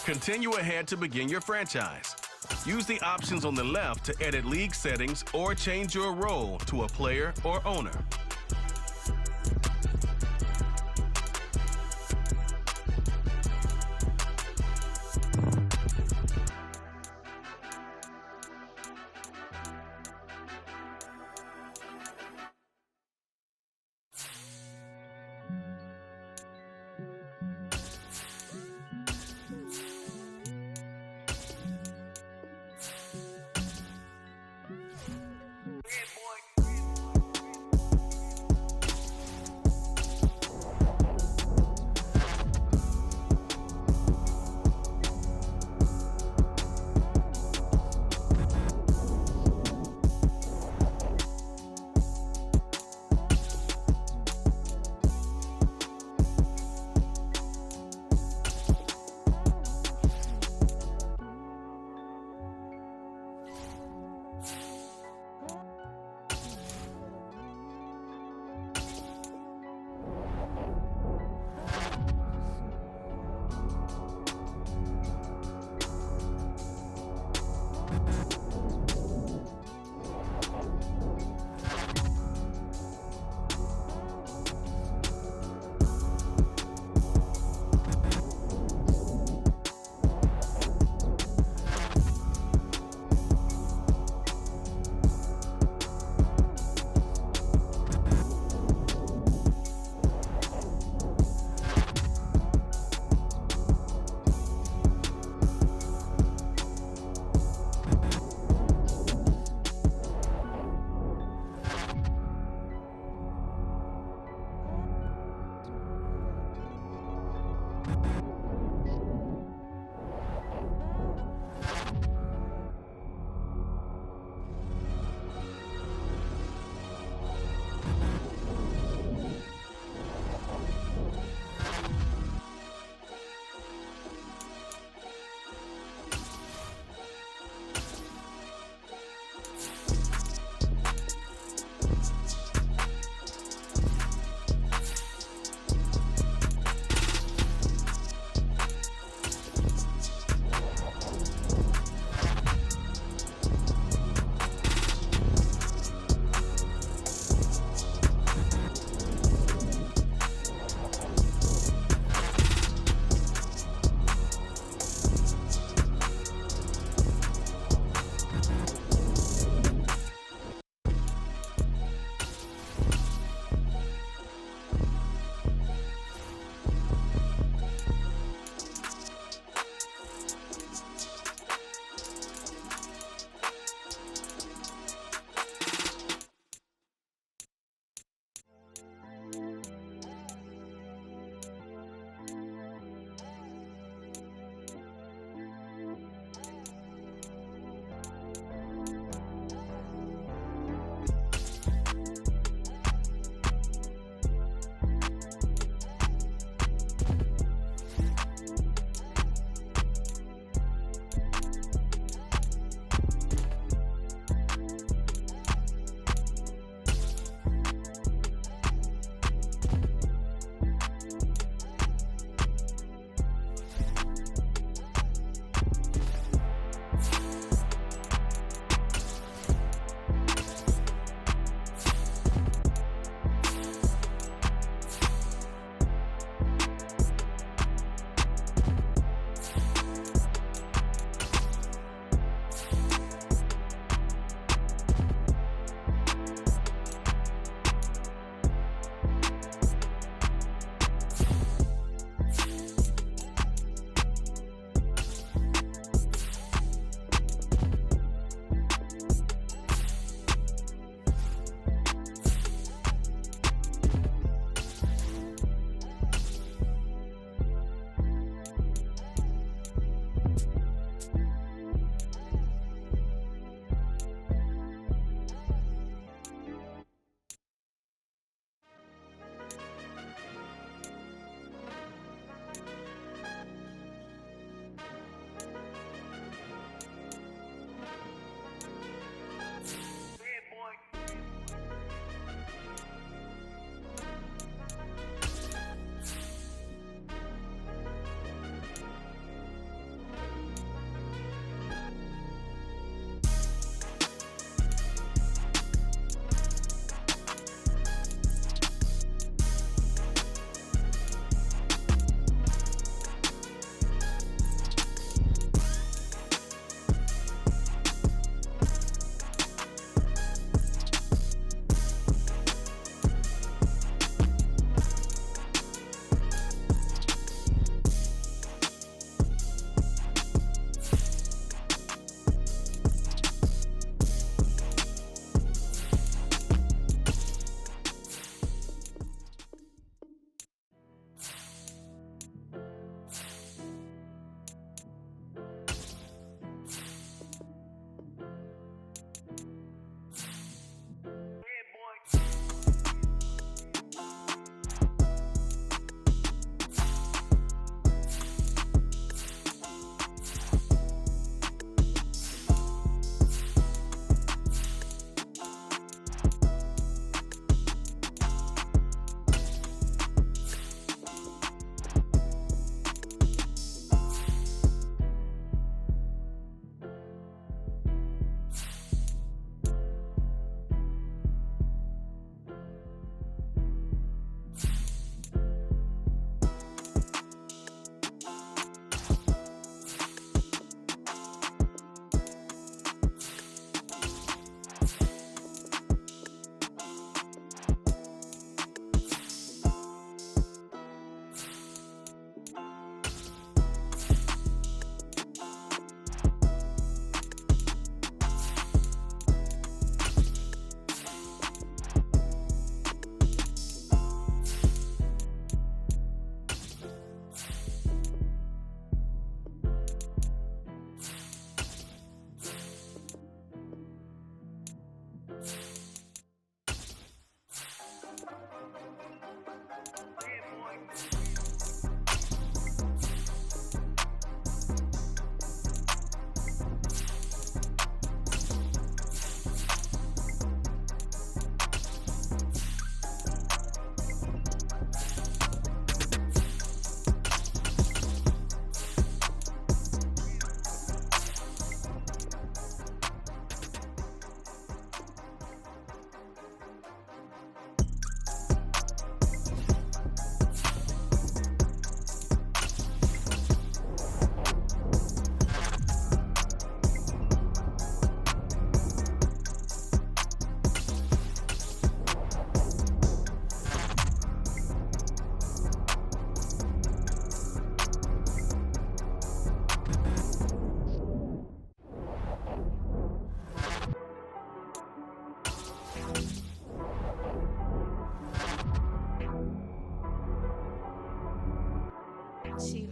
Continue ahead to begin your franchise. Use the options on the left to edit league settings or change your role to a player or owner.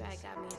track got me.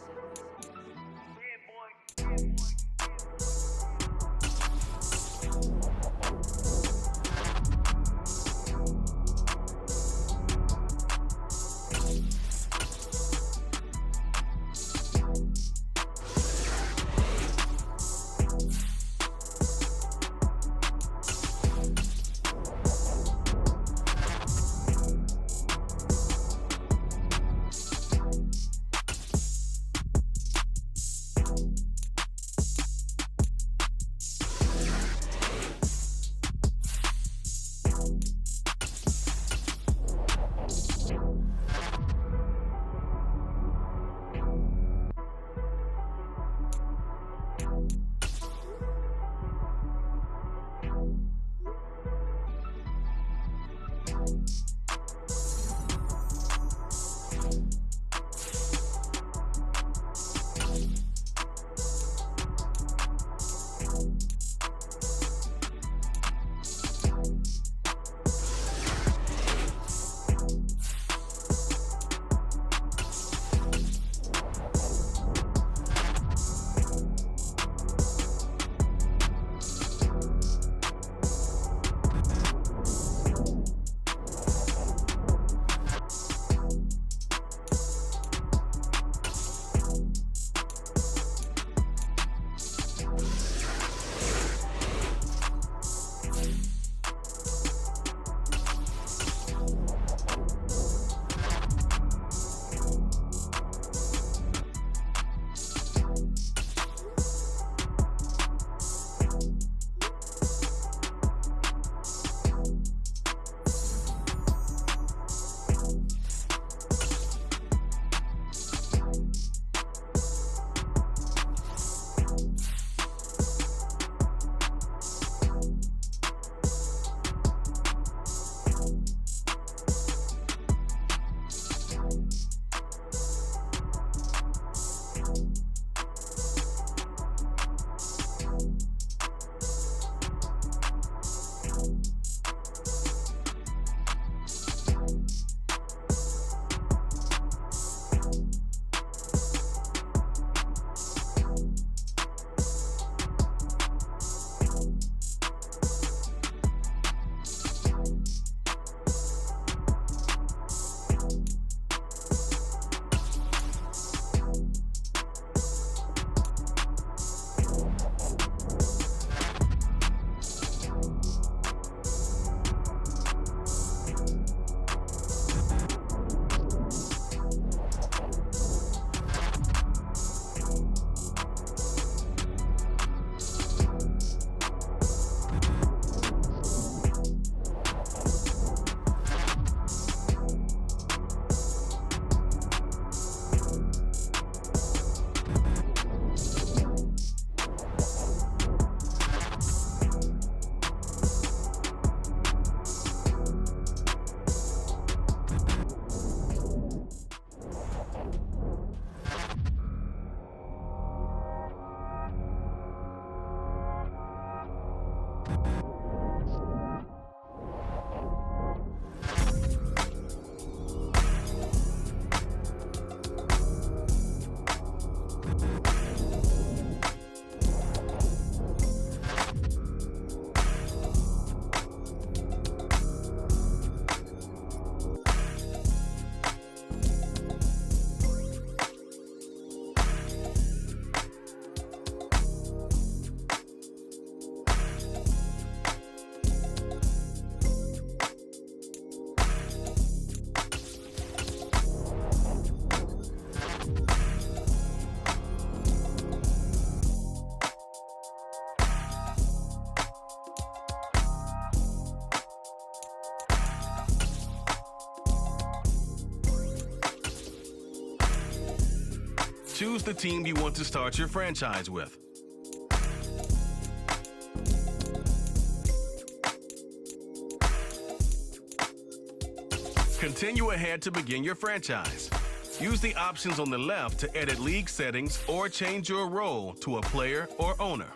Choose the team you want to start your franchise with. Continue ahead to begin your franchise. Use the options on the left to edit league settings or change your role to a player or owner.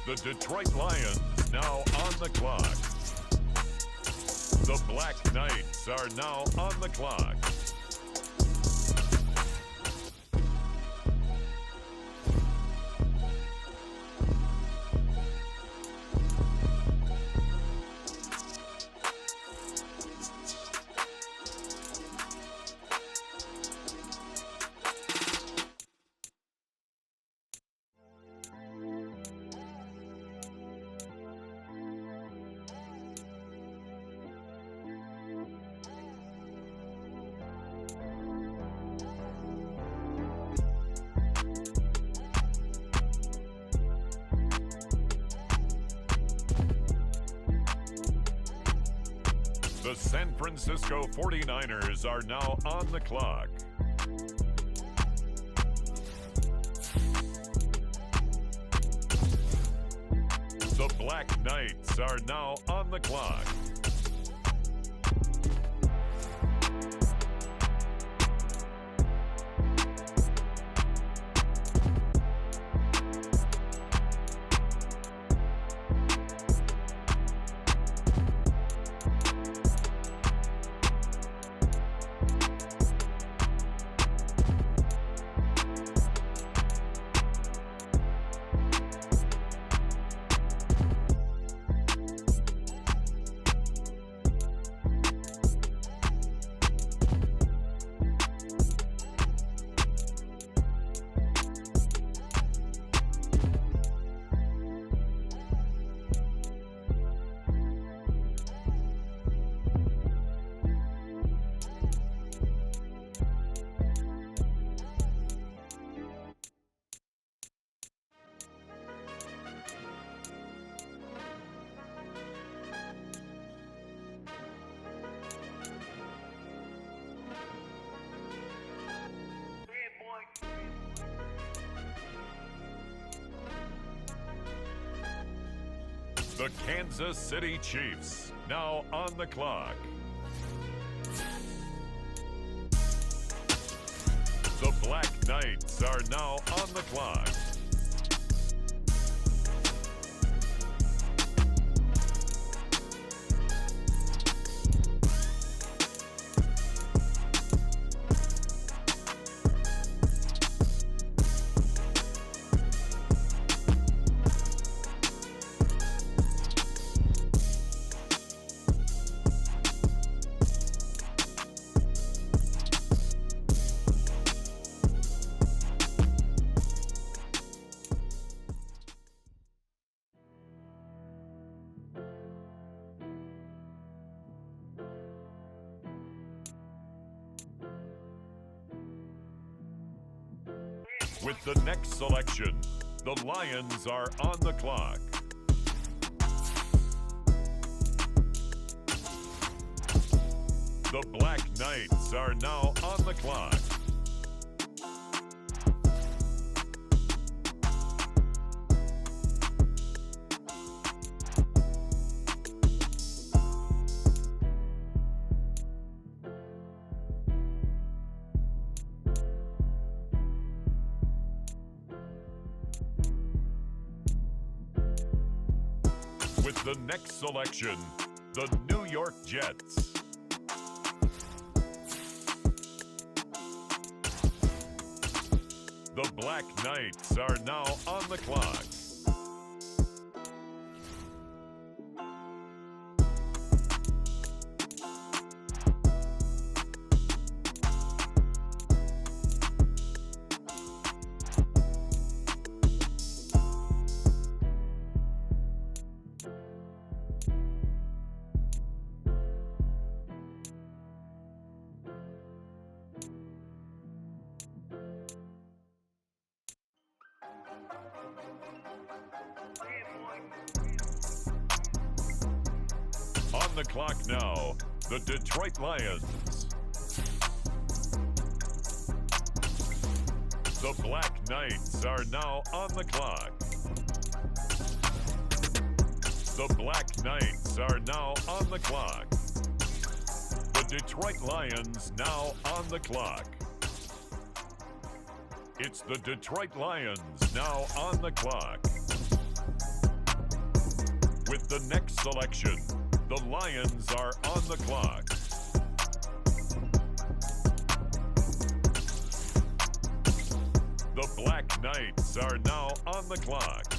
The Detroit Lions now on the clock. The Black Knights are now on the clock. The San Francisco 49ers are now on the clock. The Black Knights are now on the clock. The Kansas City Chiefs now on the clock. The Black Knights are now on the clock. With the next selection, the Lions are on the clock. The Black Knights are now on the clock. With the next selection, the New York Jets. The Black Knights are now on the clock. On the clock now, the Detroit Lions. The Black Knights are now on the clock. The Black Knights are now on the clock. The Detroit Lions now on the clock. It's the Detroit Lions now on the clock. With the next selection, the Lions are on the clock. The Black Knights are now on the clock.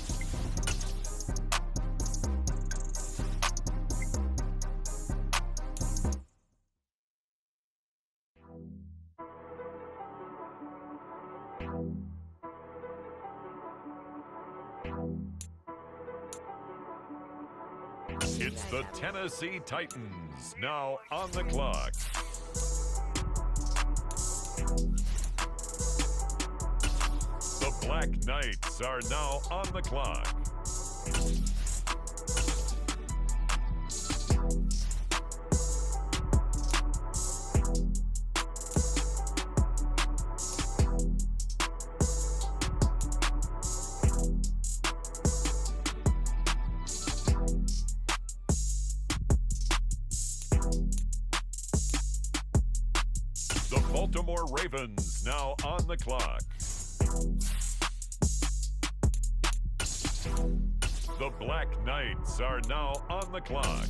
It's the Tennessee Titans now on the clock. The Black Knights are now on the clock. The Baltimore Ravens now on the clock. The Black Knights are now on the clock.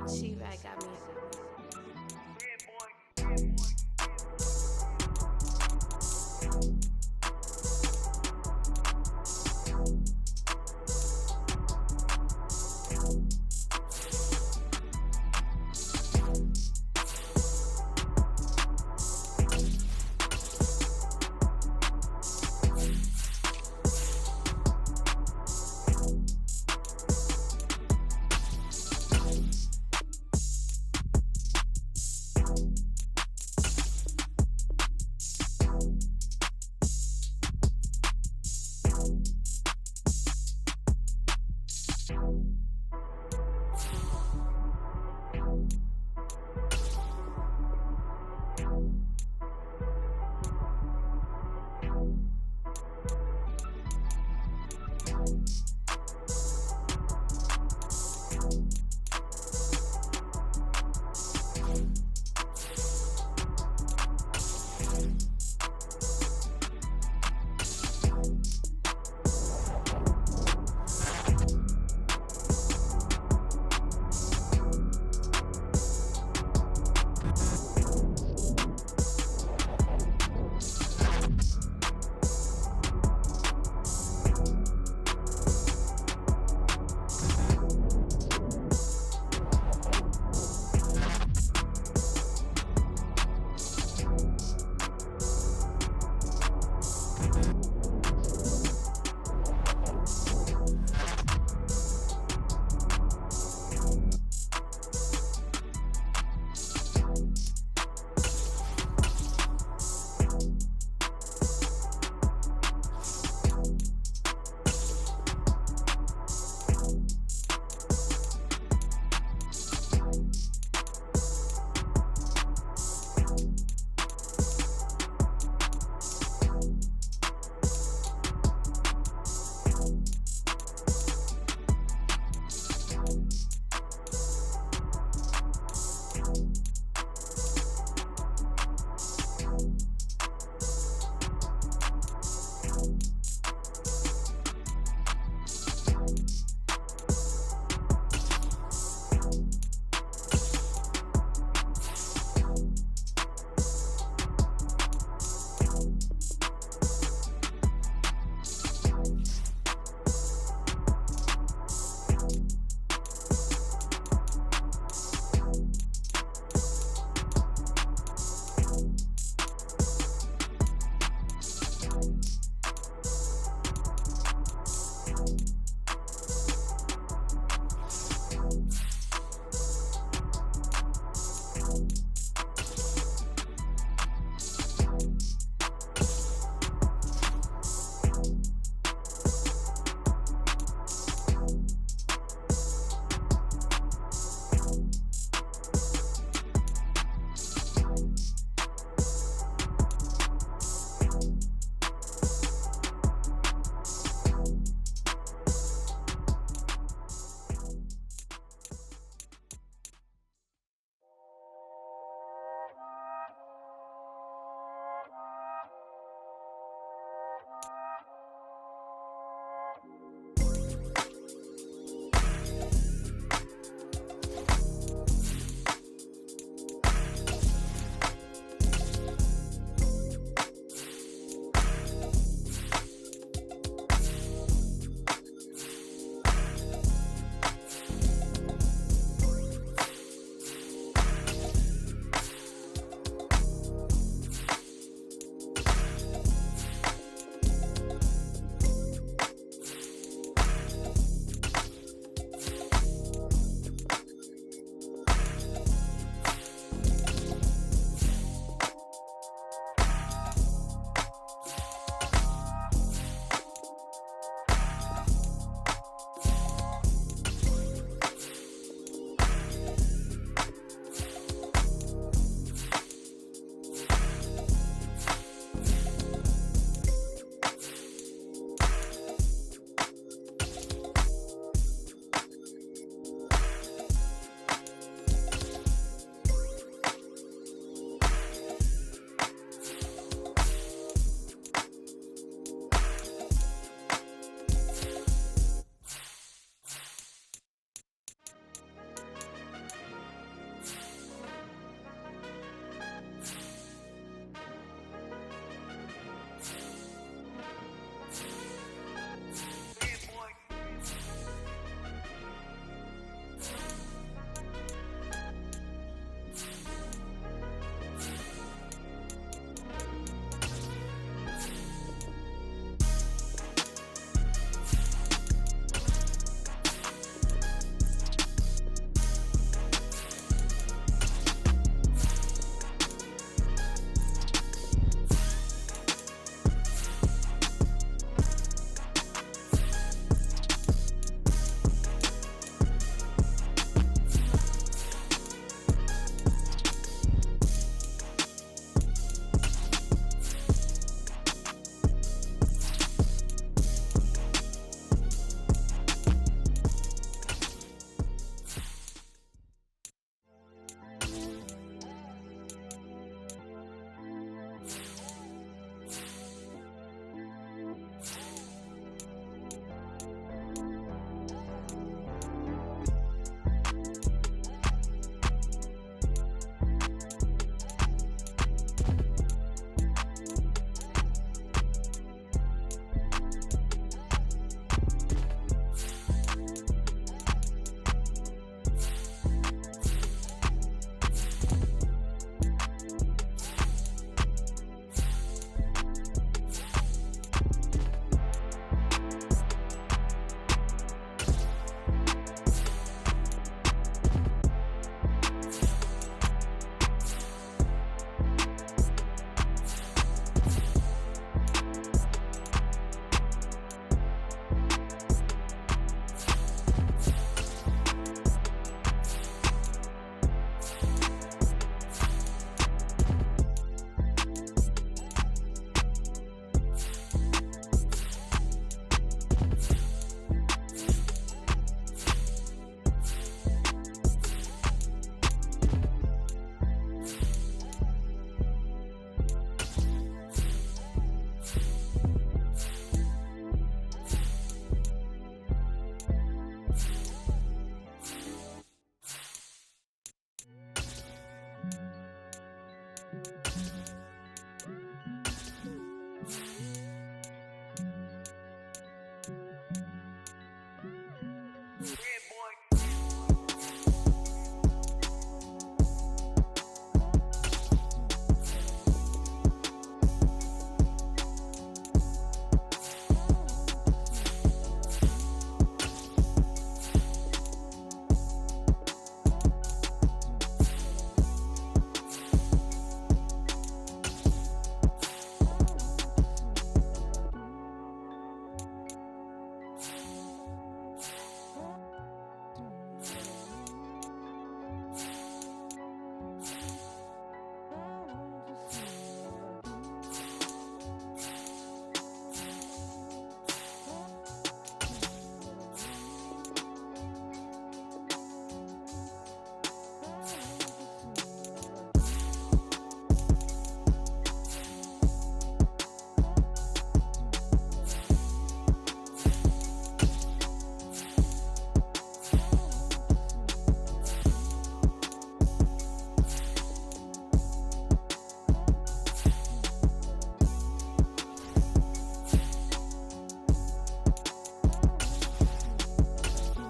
She-Rag got me.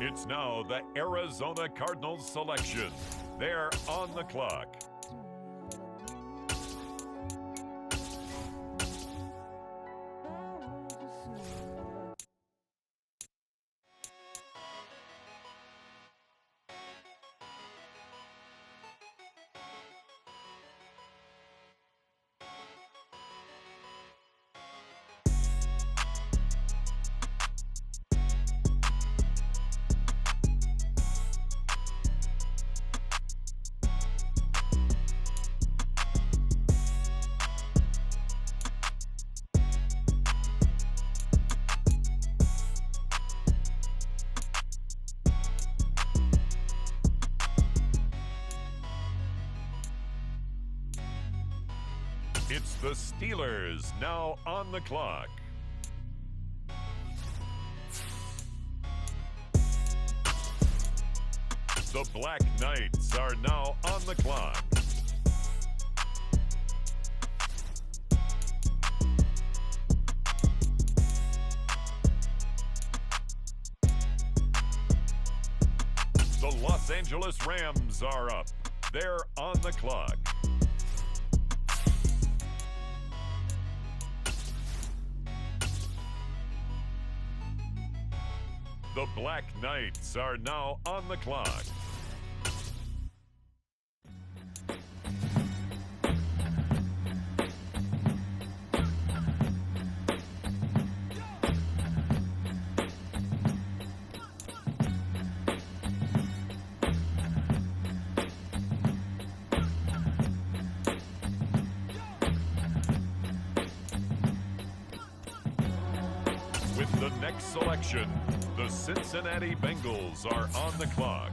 It's now the Arizona Cardinals selection. They're on the clock. It's the Steelers now on the clock. The Black Knights are now on the clock. The Los Angeles Rams are up. They're on the clock. The Black Knights are now on the clock. With the next selection, the Cincinnati Bengals are on the clock.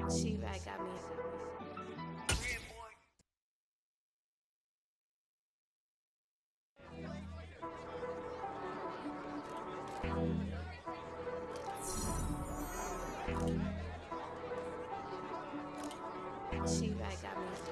She right got me. She right got me.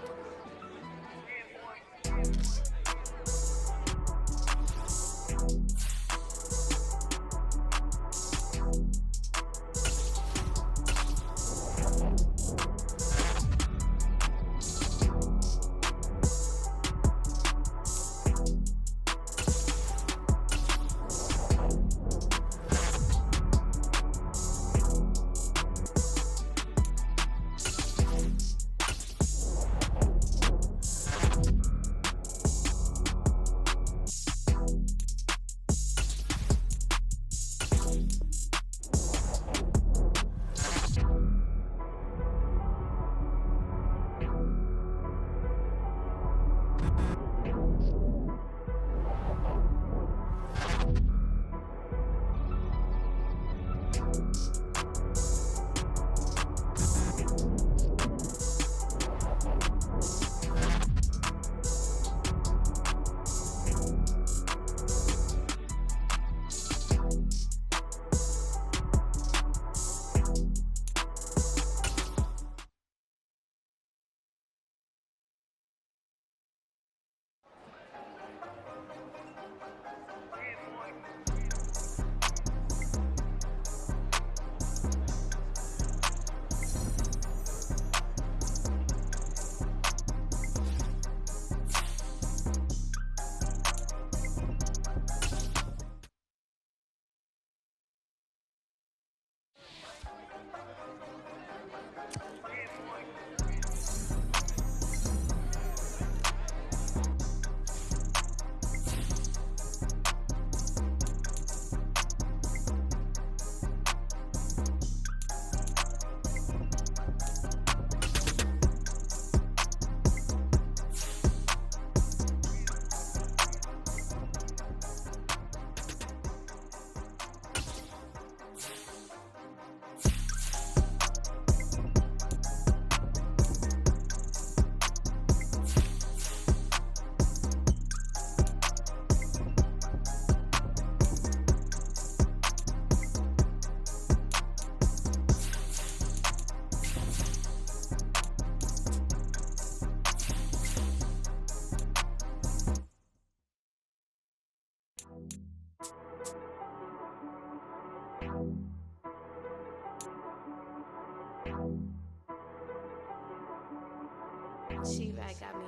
She right got me.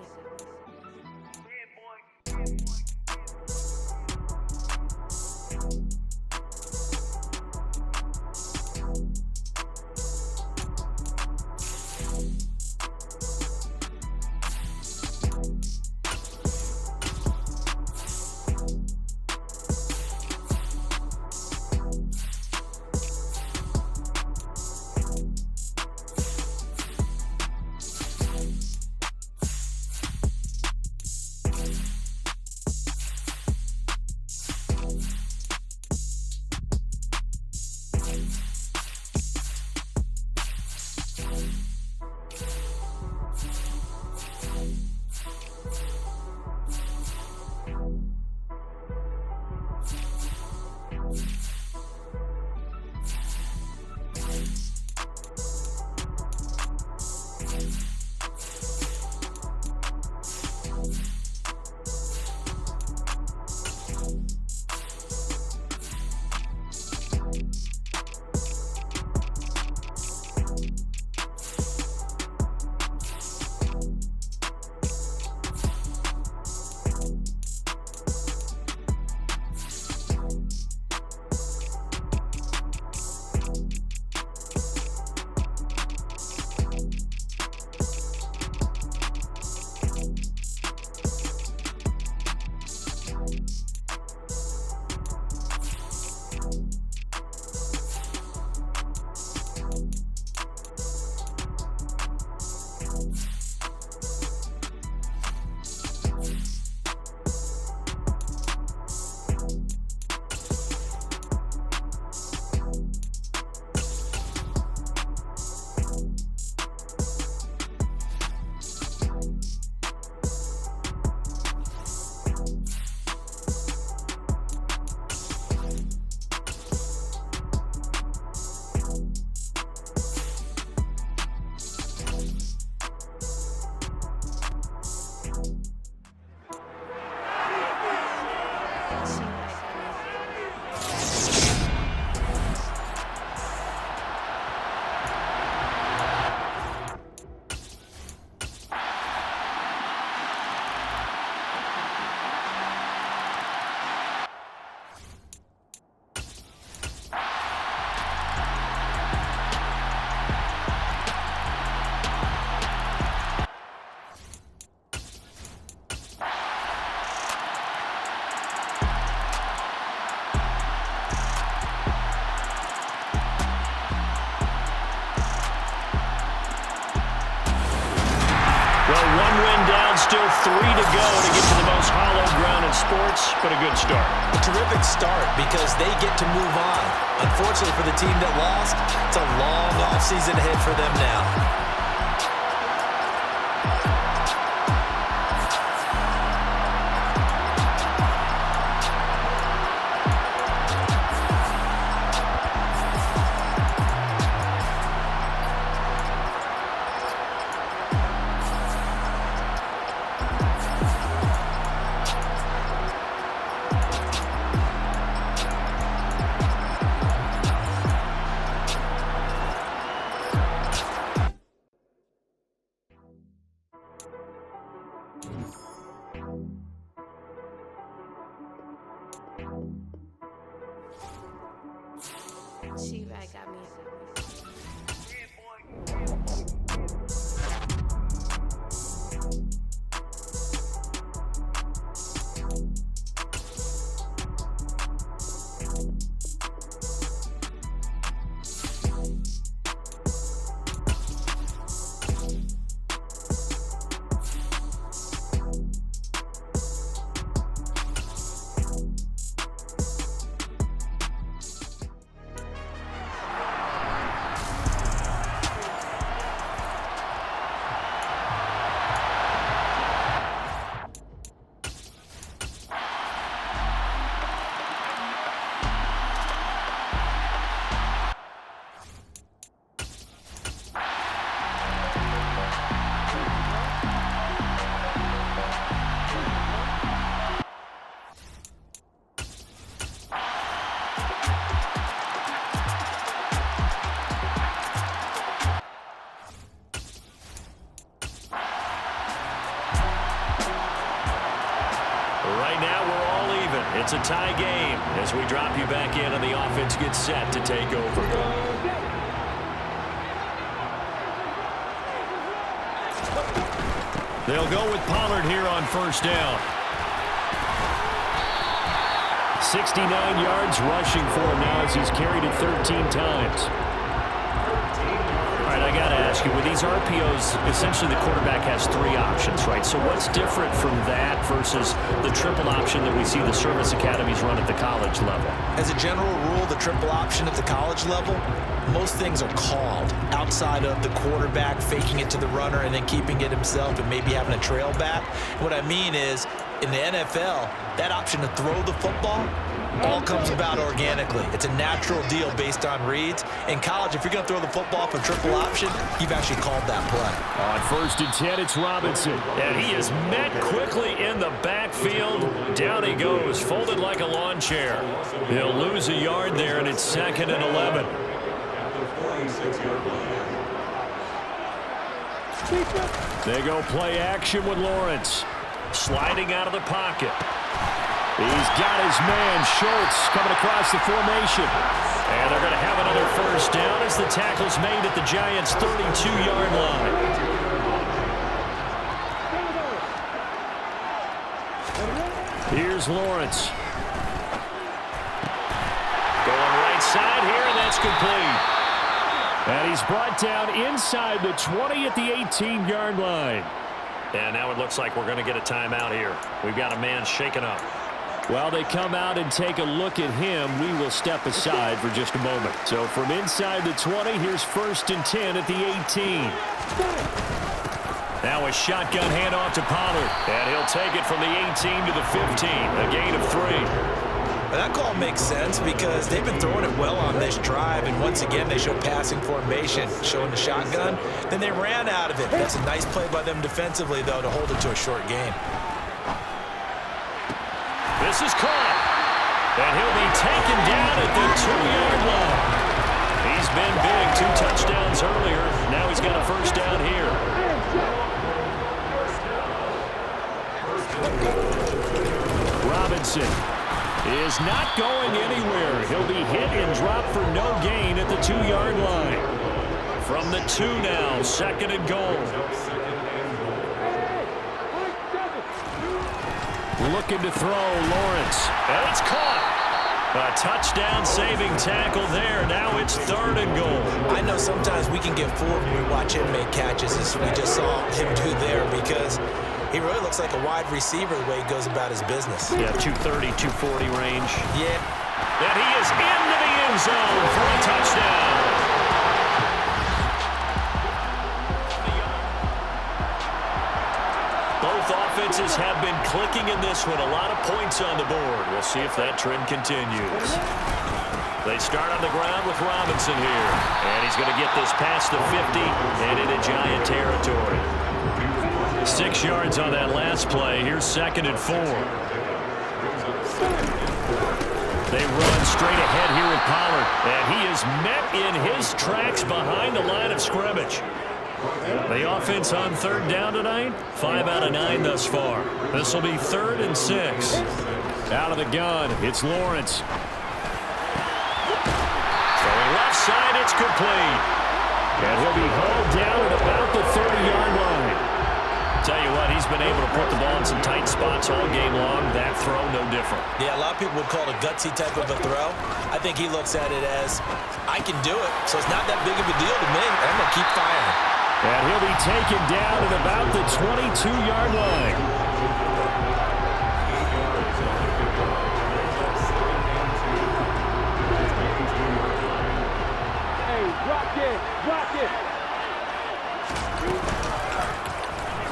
Well, one win down, still 3 to go to get to the most hallowed ground in sports, but a good start. A terrific start because they get to move on. Unfortunately for the team that lost, it's a long offseason ahead for them now. She-Rag got me. Right now, we're all even. It's a tie game as we drop you back in and the offense gets set to take over. They'll go with Pollard here on first down. 69 yards rushing for him now as he's carried it 13 times. All right, I got to ask you, with these RPOs, essentially the quarterback has 3 options, right? So what's different from that versus the triple option that we see the service academies run at the college level? As a general rule, the triple option at the college level, most things are called outside of the quarterback faking it to the runner and then keeping it himself and maybe having a trail back. What I mean is, in the NFL, that option to throw the football all comes about organically. It's a natural deal based on reads. In college, if you're going to throw the football for triple option, you've actually called that play. On first and 10, it's Robinson. And he is met quickly in the backfield. Down he goes, folded like a lawn chair. He'll lose a yard there, and it's 2nd and 11. They go play action with Lawrence. Sliding out of the pocket. He's got his man, Schultz, coming across the formation. And they're going to have another first down as the tackle's made at the Giants' 32-yard line. Here's Lawrence. Going right side here, and that's complete. And he's brought down inside the 20 at the 18-yard line. And now it looks like we're going to get a timeout here. We've got a man shaken up. While they come out and take a look at him, we will step aside for just a moment. So from inside the 20, here's 1st and 10 at the 18. Now a shotgun handoff to Pollard. And he'll take it from the 18 to the 15, a gain of 3. That call makes sense because they've been throwing it well on this drive, and once again they show passing formation, showing the shotgun. Then they ran out of it. That's a nice play by them defensively, though, to hold it to a short game. This is caught, and he'll be taken down at the 2-yard line. He's been big, 2 touchdowns earlier. Now he's got a first down here. Robinson is not going anywhere. He'll be hit and dropped for no gain at the 2-yard line. From the 2 now, 2nd and goal. Looking to throw, Lawrence. And it's caught. A touchdown saving tackle there. Now it's 3rd and goal. I know sometimes we can get fooled when we watch him make catches, as we just saw him do there, because he really looks like a wide receiver the way he goes about his business. Yeah, 230, 240 range. Yeah. And he is into the end zone for a touchdown. Both offenses have been clicking in this one. A lot of points on the board. We'll see if that trend continues. They start on the ground with Robinson here. And he's going to get this past the 50 and into Giant territory. 6 yards on that last play. Here's 2nd and 4. They run straight ahead here with Pollard. And he is met in his tracks behind the line of scrimmage. The offense on 3rd down tonight, 5 out of 9 thus far. This will be 3rd and 6. Out of the gun, it's Lawrence. Throwing left side, it's complete. And he'll be hauled down at about the 30-yard line. Tell you what, he's been able to put the ball in some tight spots all game long. That throw, no different. Yeah, a lot of people would call it a gutsy type of a throw. I think he looks at it as, I can do it, so it's not that big of a deal to me. I'm going to keep firing. And he'll be taken down at about the 22-yard line. Hey, rock it.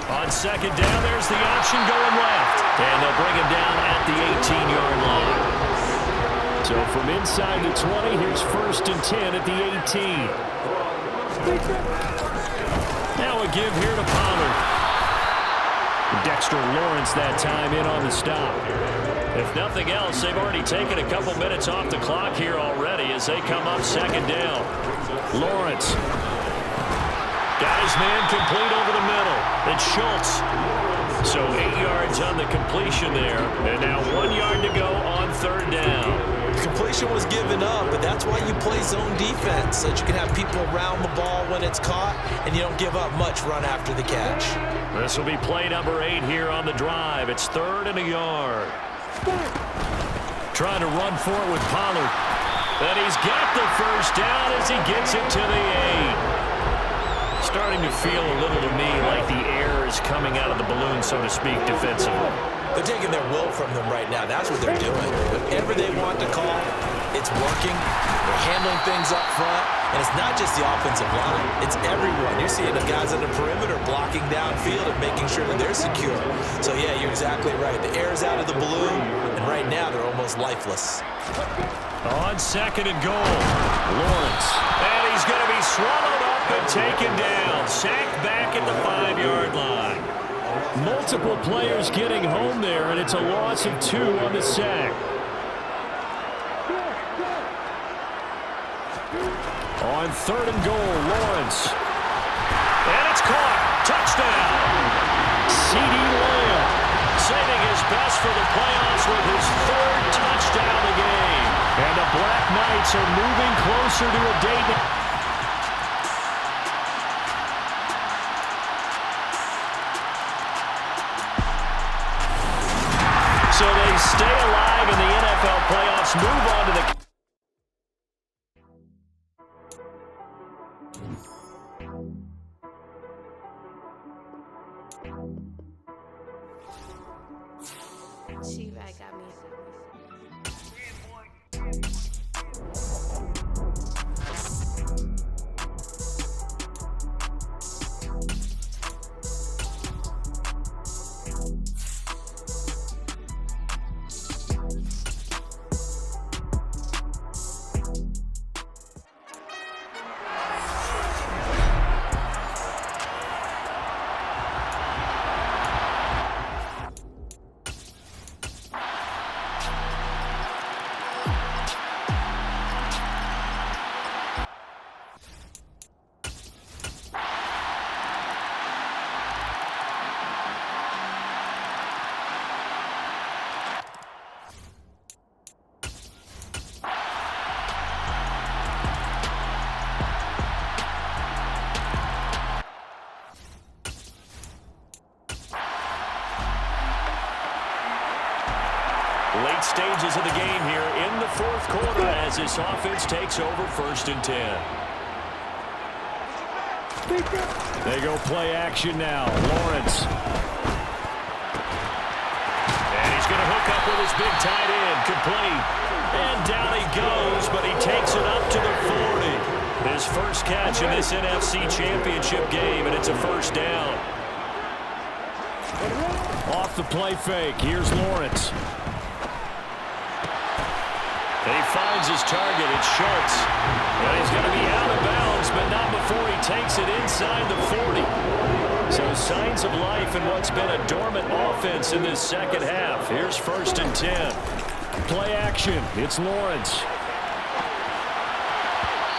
On 2nd down, there's the option going left. And they'll bring him down at the 18-yard line. So from inside the 20, here's 1st and 10 at the 18. Now a give here to Pollard. Dexter Lawrence that time in on the stop. If nothing else, they've already taken a couple minutes off the clock here already as they come up 2nd down. Lawrence. Got his man complete over the middle. It's Schultz. So 8 yards on the completion there. And now 1 yard to go on 3rd down. Completion was given up, but that's why you play zone defense, so that you can have people around the ball when it's caught, and you don't give up much run after the catch. This will be play number 8 here on the drive. It's 3rd and a yard. Trying to run for it with Pollard. And he's got the 1st down as he gets it to the 8. Starting to feel a little to me like the air is coming out of the balloon, so to speak, defensively. They're taking their will from them right now. That's what they're doing. Whatever they want to call, it's working. They're handling things up front. And it's not just the offensive line. It's everyone. You're seeing the guys on the perimeter blocking downfield and making sure that they're secure. So, yeah, you're exactly right. The air's out of the balloon, and right now they're almost lifeless. On 2nd and goal, Lawrence. And he's going to be swallowed up and taken down. Sacked back at the 5-yard line. Multiple players getting home there, and it's a loss of 2 on the sack. On 3rd and goal, Lawrence. And it's caught. Touchdown. CeeDee Lamb saving his best for the playoffs with his 3rd touchdown of the game. And the Black Knights are moving closer to a date. So they stay alive in the NFL playoffs, move on to the... She-Bag got me. Late stages of the game here in the 4th quarter as this offense takes over 1st and 10. They go play action now. Lawrence. And he's going to hook up with his big tight end. Complete. And down he goes, but he takes it up to the 40. His first catch in this NFC Championship game, and it's a first down. Off the play fake. Here's Lawrence. And he finds his target. It's Schultz. And he's going to be out of bounds, but not before he takes it inside the 40. So signs of life in what's been a dormant offense in this second half. Here's 1st and 10. Play action. It's Lawrence.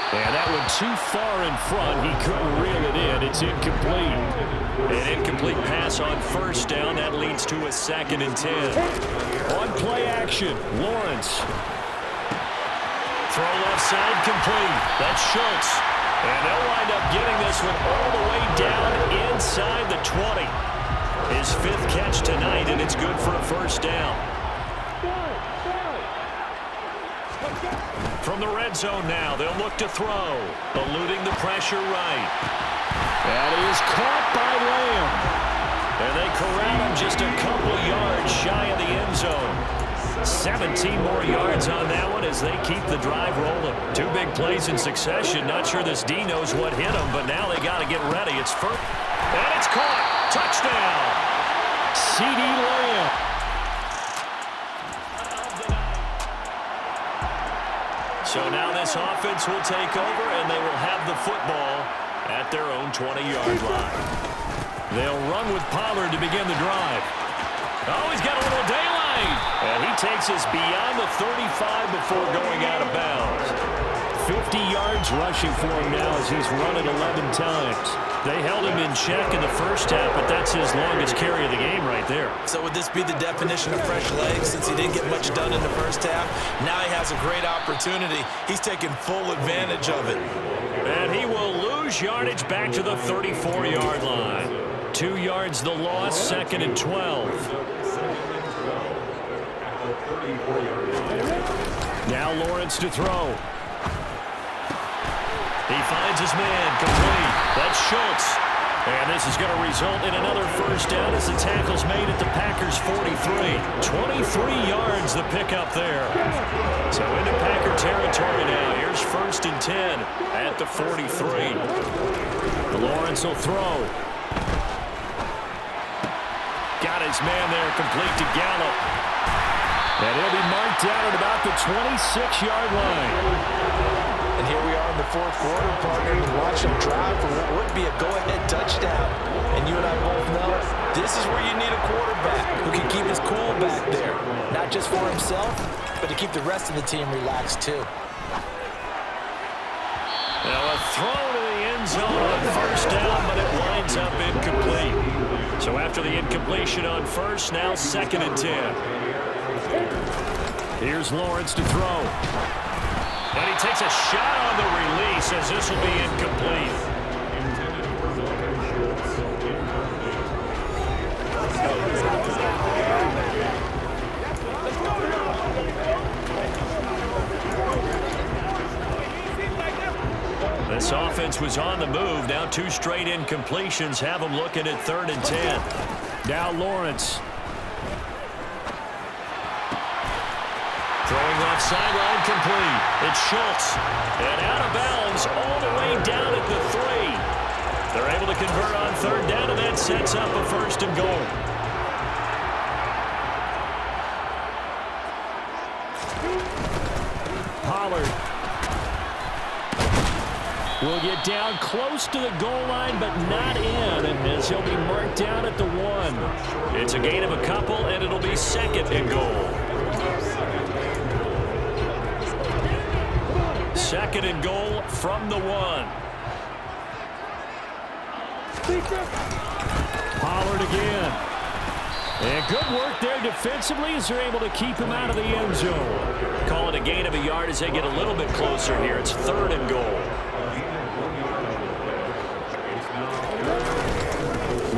And that one too far in front. He couldn't reel it in. It's incomplete. An incomplete pass on first down. That leads to a 2nd and 10. On play action, Lawrence. Throw left side complete. That's Schultz. And they'll wind up getting this one all the way down inside the 20. His 5th catch tonight, and it's good for a first down. From the red zone now, they'll look to throw. Eluding the pressure right. That is caught by Lamb. And they corral him just a couple yards shy of the end zone. 17 more yards on that one as they keep the drive rolling. 2 big plays in succession. Not sure this D knows what hit him, but now they got to get ready. It's first. And it's caught. Touchdown. C.D. Lamb. So now this offense will take over, and they will have the football at their own 20-yard line. They'll run with Pollard to begin the drive. Oh, he's got a little daylight. And he takes us beyond the 35 before going out of bounds. 50 yards rushing for him now as he's run it 11 times. They held him in check in the first half, but that's his longest carry of the game right there. So would this be the definition of fresh legs since he didn't get much done in the first half? Now he has a great opportunity. He's taking full advantage of it. And he will lose yardage back to the 34-yard line. 2 yards the loss, 2nd and 12. Now Lawrence to throw. He finds his man, complete. That's Schultz. And this is going to result in another first down as the tackle's made at the Packers' 43. 23 yards the pickup there. So into Packer territory now. Here's 1st and 10 at the 43. Lawrence will throw. Got his man there, complete to Gallup. And he'll be marked down at about the 26-yard line. And here we are in the 4th quarter, partner, and watch him drive for what would be a go-ahead touchdown. And you and I both know this is where you need a quarterback who can keep his cool back there. Not just for himself, but to keep the rest of the team relaxed too. Now a throw to the end zone on first down, but it winds up incomplete. So after the incompletion on first, now 2nd and 10. Here's Lawrence to throw. And he takes a shot on the release as this will be incomplete. This offense was on the move. Now 2 straight incompletions have them looking at 3rd and 10. Now Lawrence. Throwing left sideline complete. It's Schultz. And out of bounds all the way down at the 3. They're able to convert on 3rd down, and that sets up a 1st and goal. Pollard will get down close to the goal line, but not in, and as he'll be marked down at the 1. It's a gain of a couple, and it'll be 2nd and goal. 2nd and goal from the 1. Pollard again. And good work there defensively as they're able to keep him out of the end zone. Call it a gain of a yard as they get a little bit closer here. It's 3rd and goal.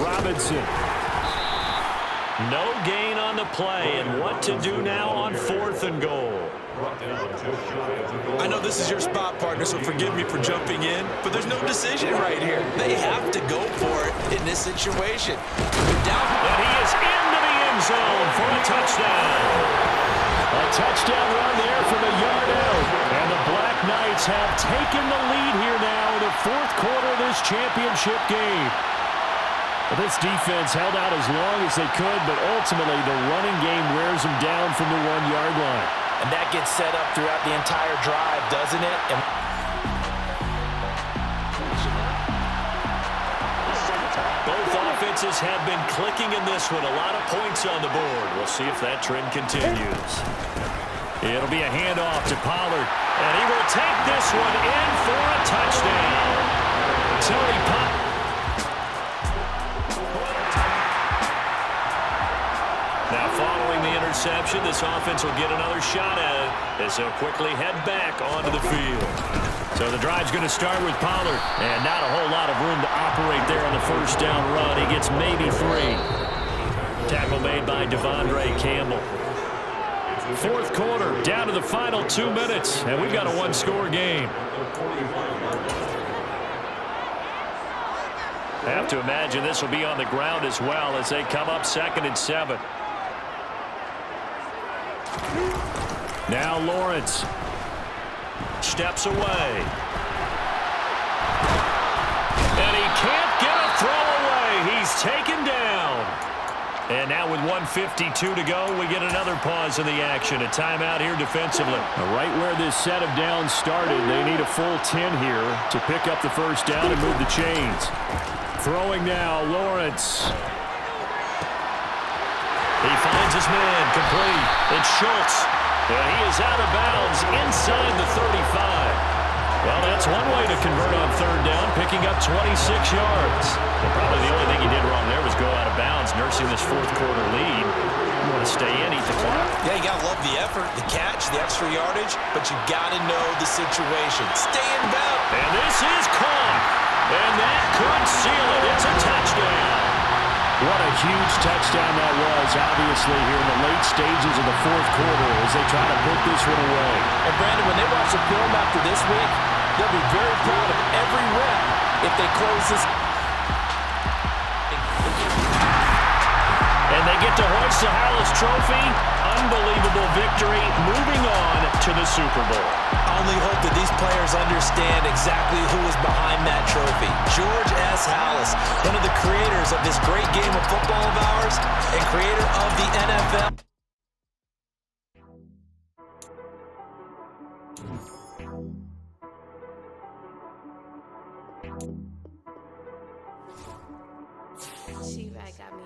Robinson. No gain on on the play, and what to do now on 4th and goal. I know this is your spot, partner, so forgive me for jumping in, but there's no decision right here. They have to go for it in this situation. And he is into the end zone for a touchdown. A touchdown run there from a yard out. And the Black Knights have taken the lead here now in the 4th quarter of this championship game. This defense held out as long as they could, but ultimately the running game wears them down from the 1-yard line. And that gets set up throughout the entire drive, doesn't it? Both offenses have been clicking in this one. A lot of points on the board. We'll see if that trend continues. It'll be a handoff to Pollard, and he will take this one in for a touchdown. Tony Pollard. Now following the interception, this offense will get another shot at it as they'll quickly head back onto the field. So the drive's going to start with Pollard, and not a whole lot of room to operate there on the first down run. He gets maybe 3. Tackle made by Devondre Campbell. 4th quarter, down to the final 2 minutes, and we've got a 1-score game. I have to imagine this will be on the ground as well as they come up 2nd and 7. Now Lawrence steps away. And he can't get a throw away. He's taken down. And now with 1:52 to go, we get another pause in the action. A timeout here defensively. Right where this set of downs started, they need a full 10 here to pick up the first down and move the chains. Throwing now, Lawrence. He finds his man, complete. It's Schultz. And he is out of bounds inside the 35. Well, that's one way to convert on 3rd down, picking up 26 yards. And probably the only thing he did wrong there was go out of bounds, nursing this 4th quarter lead. You want to stay in, eat the clock. Yeah, you got to love the effort, the catch, the extra yardage, but you got to know the situation. Stay in bounds. And this is caught. And that could seal it. It's a touchdown. What a huge touchdown that was, obviously, here in the late stages of the 4th quarter as they try to put this one away. And, Brandon, when they watch the film after this week, they'll be very proud of every rep if they close this. And they get to hoist the Hallis Trophy. Unbelievable victory, moving on to the Super Bowl. I only hope that these players understand exactly who is behind that trophy. George S. Hallis, one of the creators of this great game of football of ours and creator of the NFL. She right got me.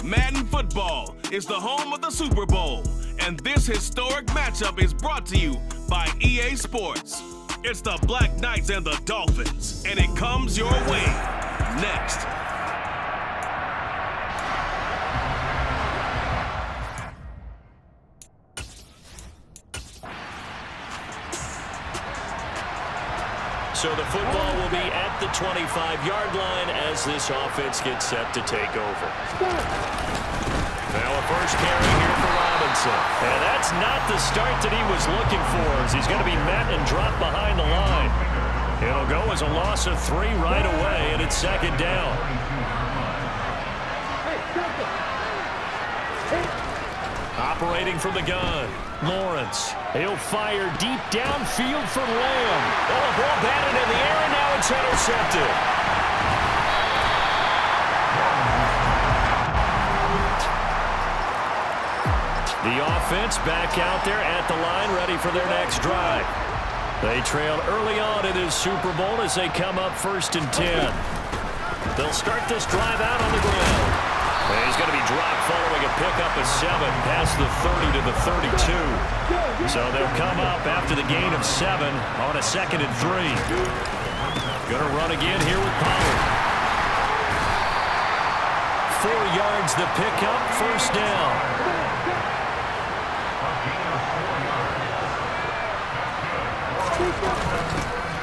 Madden Football is the home of the Super Bowl, and this historic matchup is brought to you by EA Sports. It's the Black Knights and the Dolphins, and it comes your way next. So the football will be at the 25-yard line as this offense gets set to take over. Now a first carry here for Robinson. And that's not the start that he was looking for, as he's going to be met and dropped behind the line. It'll go as a loss of 3 right away, and it's second down. Operating from the gun, Lawrence. He'll fire deep downfield for Lamb. Oh, a ball batted in the air, and now it's intercepted. The offense back out there at the line, ready for their next drive. They trailed early on in this Super Bowl as they come up 1st and 10. They'll start this drive out on the ground. And he's going to be dropped following a pickup of 7 past the 30 to the 32. So they'll come up after the gain of 7 on a 2nd and 3. Going to run again here with Pollard. 4 yards the pickup, 1st down.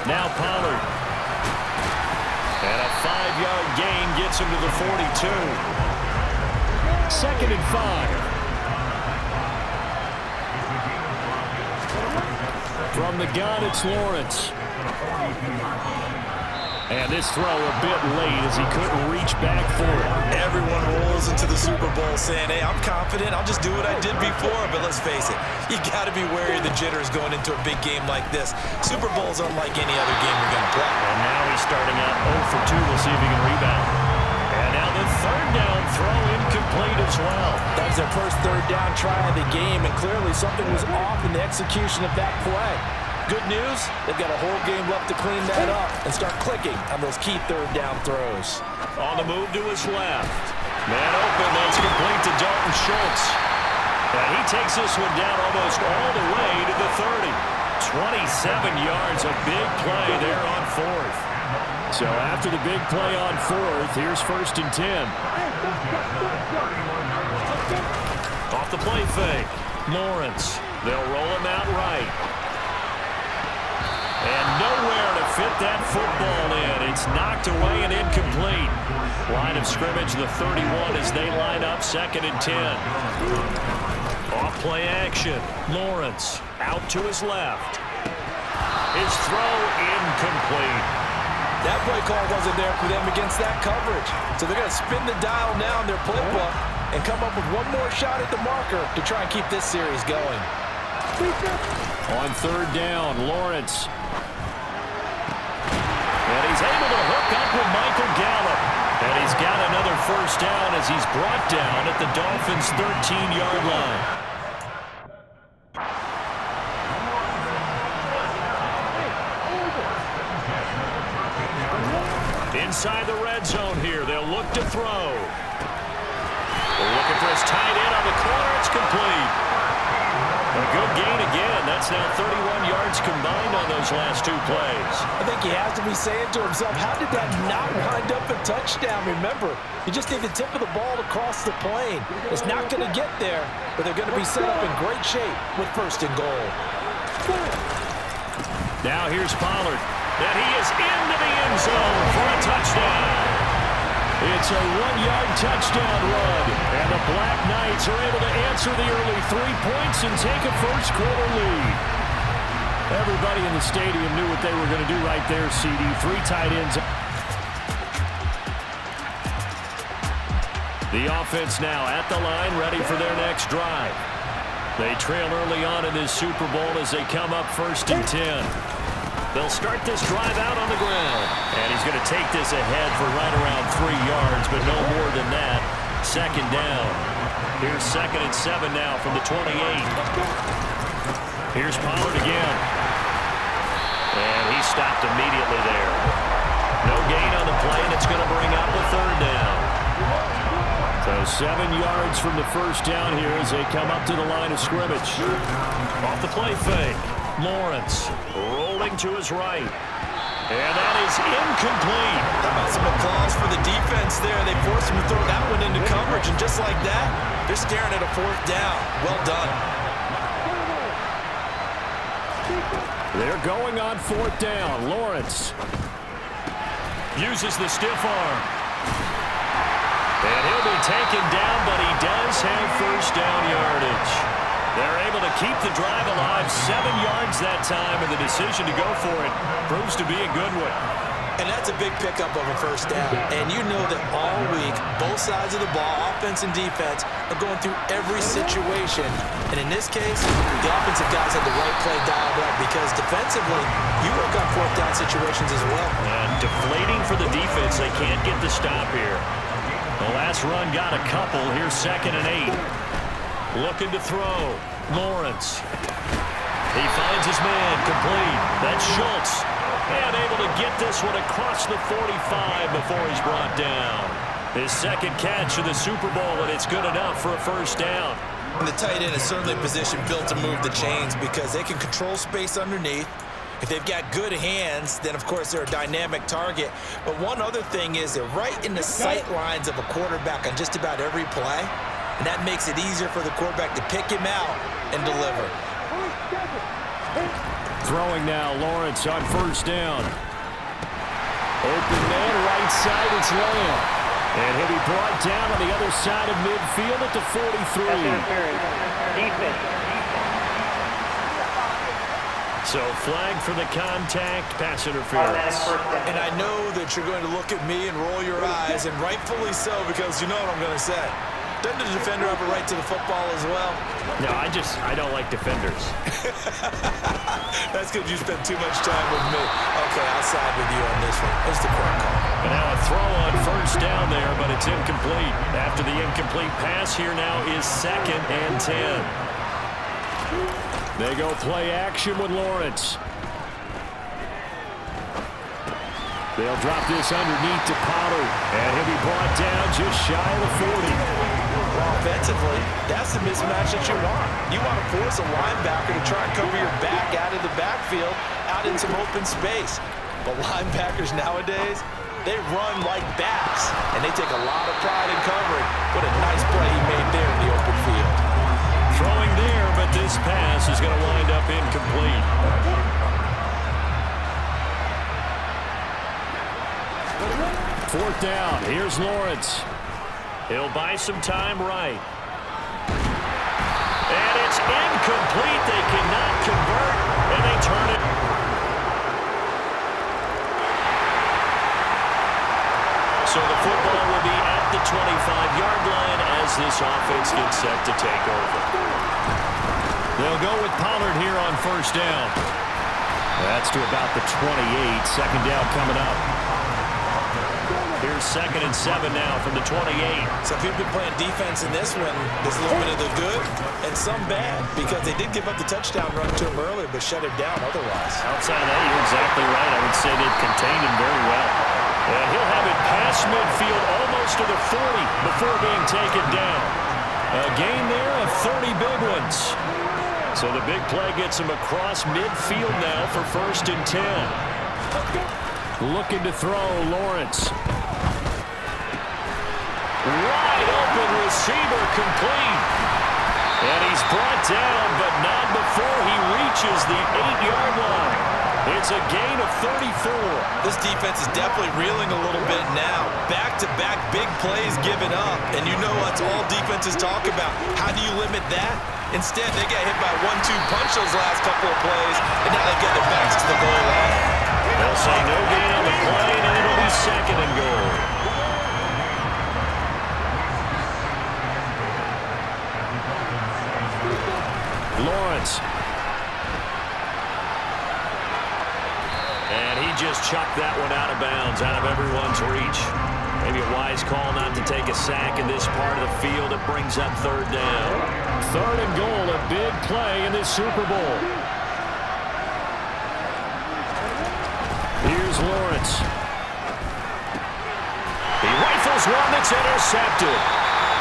Now Pollard. And a 5-yard gain gets him to the 42. 2nd and 5. From the gun, it's Lawrence. And this throw a bit late as he couldn't reach back for it. Everyone rolls into the Super Bowl saying, hey, I'm confident. I'll just do what I did before. But let's face it, you got to be wary of the jitters going into a big game like this. Super Bowl's unlike any other game you're going to play. And now he's starting out 0 for 2. We'll see if he can rebound. And now the 3rd down throw incomplete as well. That was their first 3rd down try of the game, and clearly something was off in the execution of that play. Good news, they've got a whole game left to clean that up and start clicking on those key 3rd down throws. On the move to his left. Man open, that's complete to Dalton Schultz. And he takes this one down almost all the way to the 30. 27 yards, a big play there on 4th. So after the big play on 4th, here's 1st and 10. Off the play fake. Lawrence. They'll roll him out right. And nowhere to fit that football in. It's knocked away and incomplete. Line of scrimmage, the 31 as they line up 2nd and 10. Off play action. Lawrence out to his left. His throw incomplete. That play call wasn't there for them against that coverage. So they're going to spin the dial now in their playbook and come up with one more shot at the marker to try and keep this series going. On 3rd down, Lawrence. And he's able to hook up with Michael Gallup. And he's got another 1st down as he's brought down at the Dolphins' 13-yard line. Inside the red zone here, they'll look to throw. They're looking for his tight end on the corner. It's complete. A good gain again. That's now 31 yards combined on those last 2 plays. I think he has to be saying to himself, how did that not wind up a touchdown? Remember, you just need the tip of the ball to cross the plane. It's not going to get there, but they're going to be set up in great shape with 1st and goal. Now here's Pollard. And he is into the end zone for a touchdown. It's a 1-yard touchdown run. And the Black Knights are able to answer the early 3 points and take a 1st-quarter lead. Everybody in the stadium knew what they were going to do right there, CD. 3 tight ends. The offense now at the line, ready for their next drive. They trail early on in this Super Bowl as they come up 1st and 10. They'll start this drive out on the ground. And he's going to take this ahead for right around 3 yards, but no more than that. 2nd down. Here's 2nd and 7 now from the 28. Here's Pollard again. And he stopped immediately there. No gain on the play, and it's going to bring up a 3rd down. So So 7 yards from the first down here as they come up to the line of scrimmage. Off the play fake. Lawrence rolling to his right. And that is incomplete. How about some applause for the defense there? They forced him to throw that one into coverage, and just like that, they're staring at a 4th down. Well done. They're going on 4th down. Lawrence uses the stiff arm. And he'll be taken down, but he does have first down yardage. They're able to keep the drive alive, 7 yards that time, and the decision to go for it proves to be a good one. And that's a big pickup of a first down. And you know that all week, both sides of the ball, offense and defense, are going through every situation. And in this case, the offensive guys had the right play dialed up because defensively, you work on 4th down situations as well. And deflating for the defense. They can't get the stop here. The last run got a couple. Here's 2nd and 8. Looking to throw. Lawrence. He finds his man. Complete. That's Schultz. And able to get this one across the 45 before he's brought down. His 2nd catch of the Super Bowl, and it's good enough for a first down. And the tight end is certainly a position built to move the chains because they can control space underneath. If they've got good hands, then of course they're a dynamic target. But one other thing is they're right in the sight lines of a quarterback on just about every play. And that makes it easier for the quarterback to pick him out and deliver. Throwing now, Lawrence on first down. Open man, right side, it's Lamb. And he'll be brought down on the other side of midfield at the 43. So flag for the contact, pass interference. And I know that you're going to look at me and roll your eyes, and rightfully so, because you know what I'm going to say. Doesn't the defender have a right to the football as well? No, I don't like defenders. That's because you spend too much time with me. Okay, I'll side with you on this one. It's the correct call. And now a throw on first down there, but it's incomplete. After the incomplete pass, here now is 2nd and 10. They go play action with Lawrence. They'll drop this underneath to Pollard, and he'll be brought down just shy of the 40. Offensively, that's the mismatch that you want. You want to force a linebacker to try and cover your back out of the backfield, out in some open space. But linebackers nowadays, they run like backs, and they take a lot of pride in covering. What a nice play he made there in the open field. Throwing there, but this pass is going to wind up incomplete. Fourth down, here's Lawrence. He'll buy some time right. And it's incomplete. They cannot convert, and they turn it. So the football will be at the 25-yard line as this offense gets set to take over. They'll go with Pollard here on first down. That's to about the 28. 2nd down coming up. Here's 2nd and 7 now from the 28. So if you've been playing defense in this one, there's a little bit of the good and some bad because they did give up the touchdown run to him earlier but shut him down otherwise. Outside of that, you're exactly right. I would say they've contained him very well. And he'll have it past midfield almost to the 40 before being taken down. A gain there of 30 big ones. So the big play gets him across midfield now for 1st and 10. Looking to throw, Lawrence. Wide open receiver, complete. And he's brought down, but not before he reaches the 8-yard line. It's a gain of 34. This defense is definitely reeling a little bit now. Back-to-back big plays given up. And you know that's all defenses talk about. How do you limit that? Instead, they got hit by 1-2 punch those last couple of plays, and now they get their backs to the goal line. They'll say no gain on the play, and it'll be 2nd and goal. Lawrence. And he just chucked that one out of bounds, out of everyone's reach. Maybe a wise call not to take a sack in this part of the field. It brings up 3rd down. 3rd and goal, a big play in this Super Bowl. Here's Lawrence. He rifles one that's intercepted.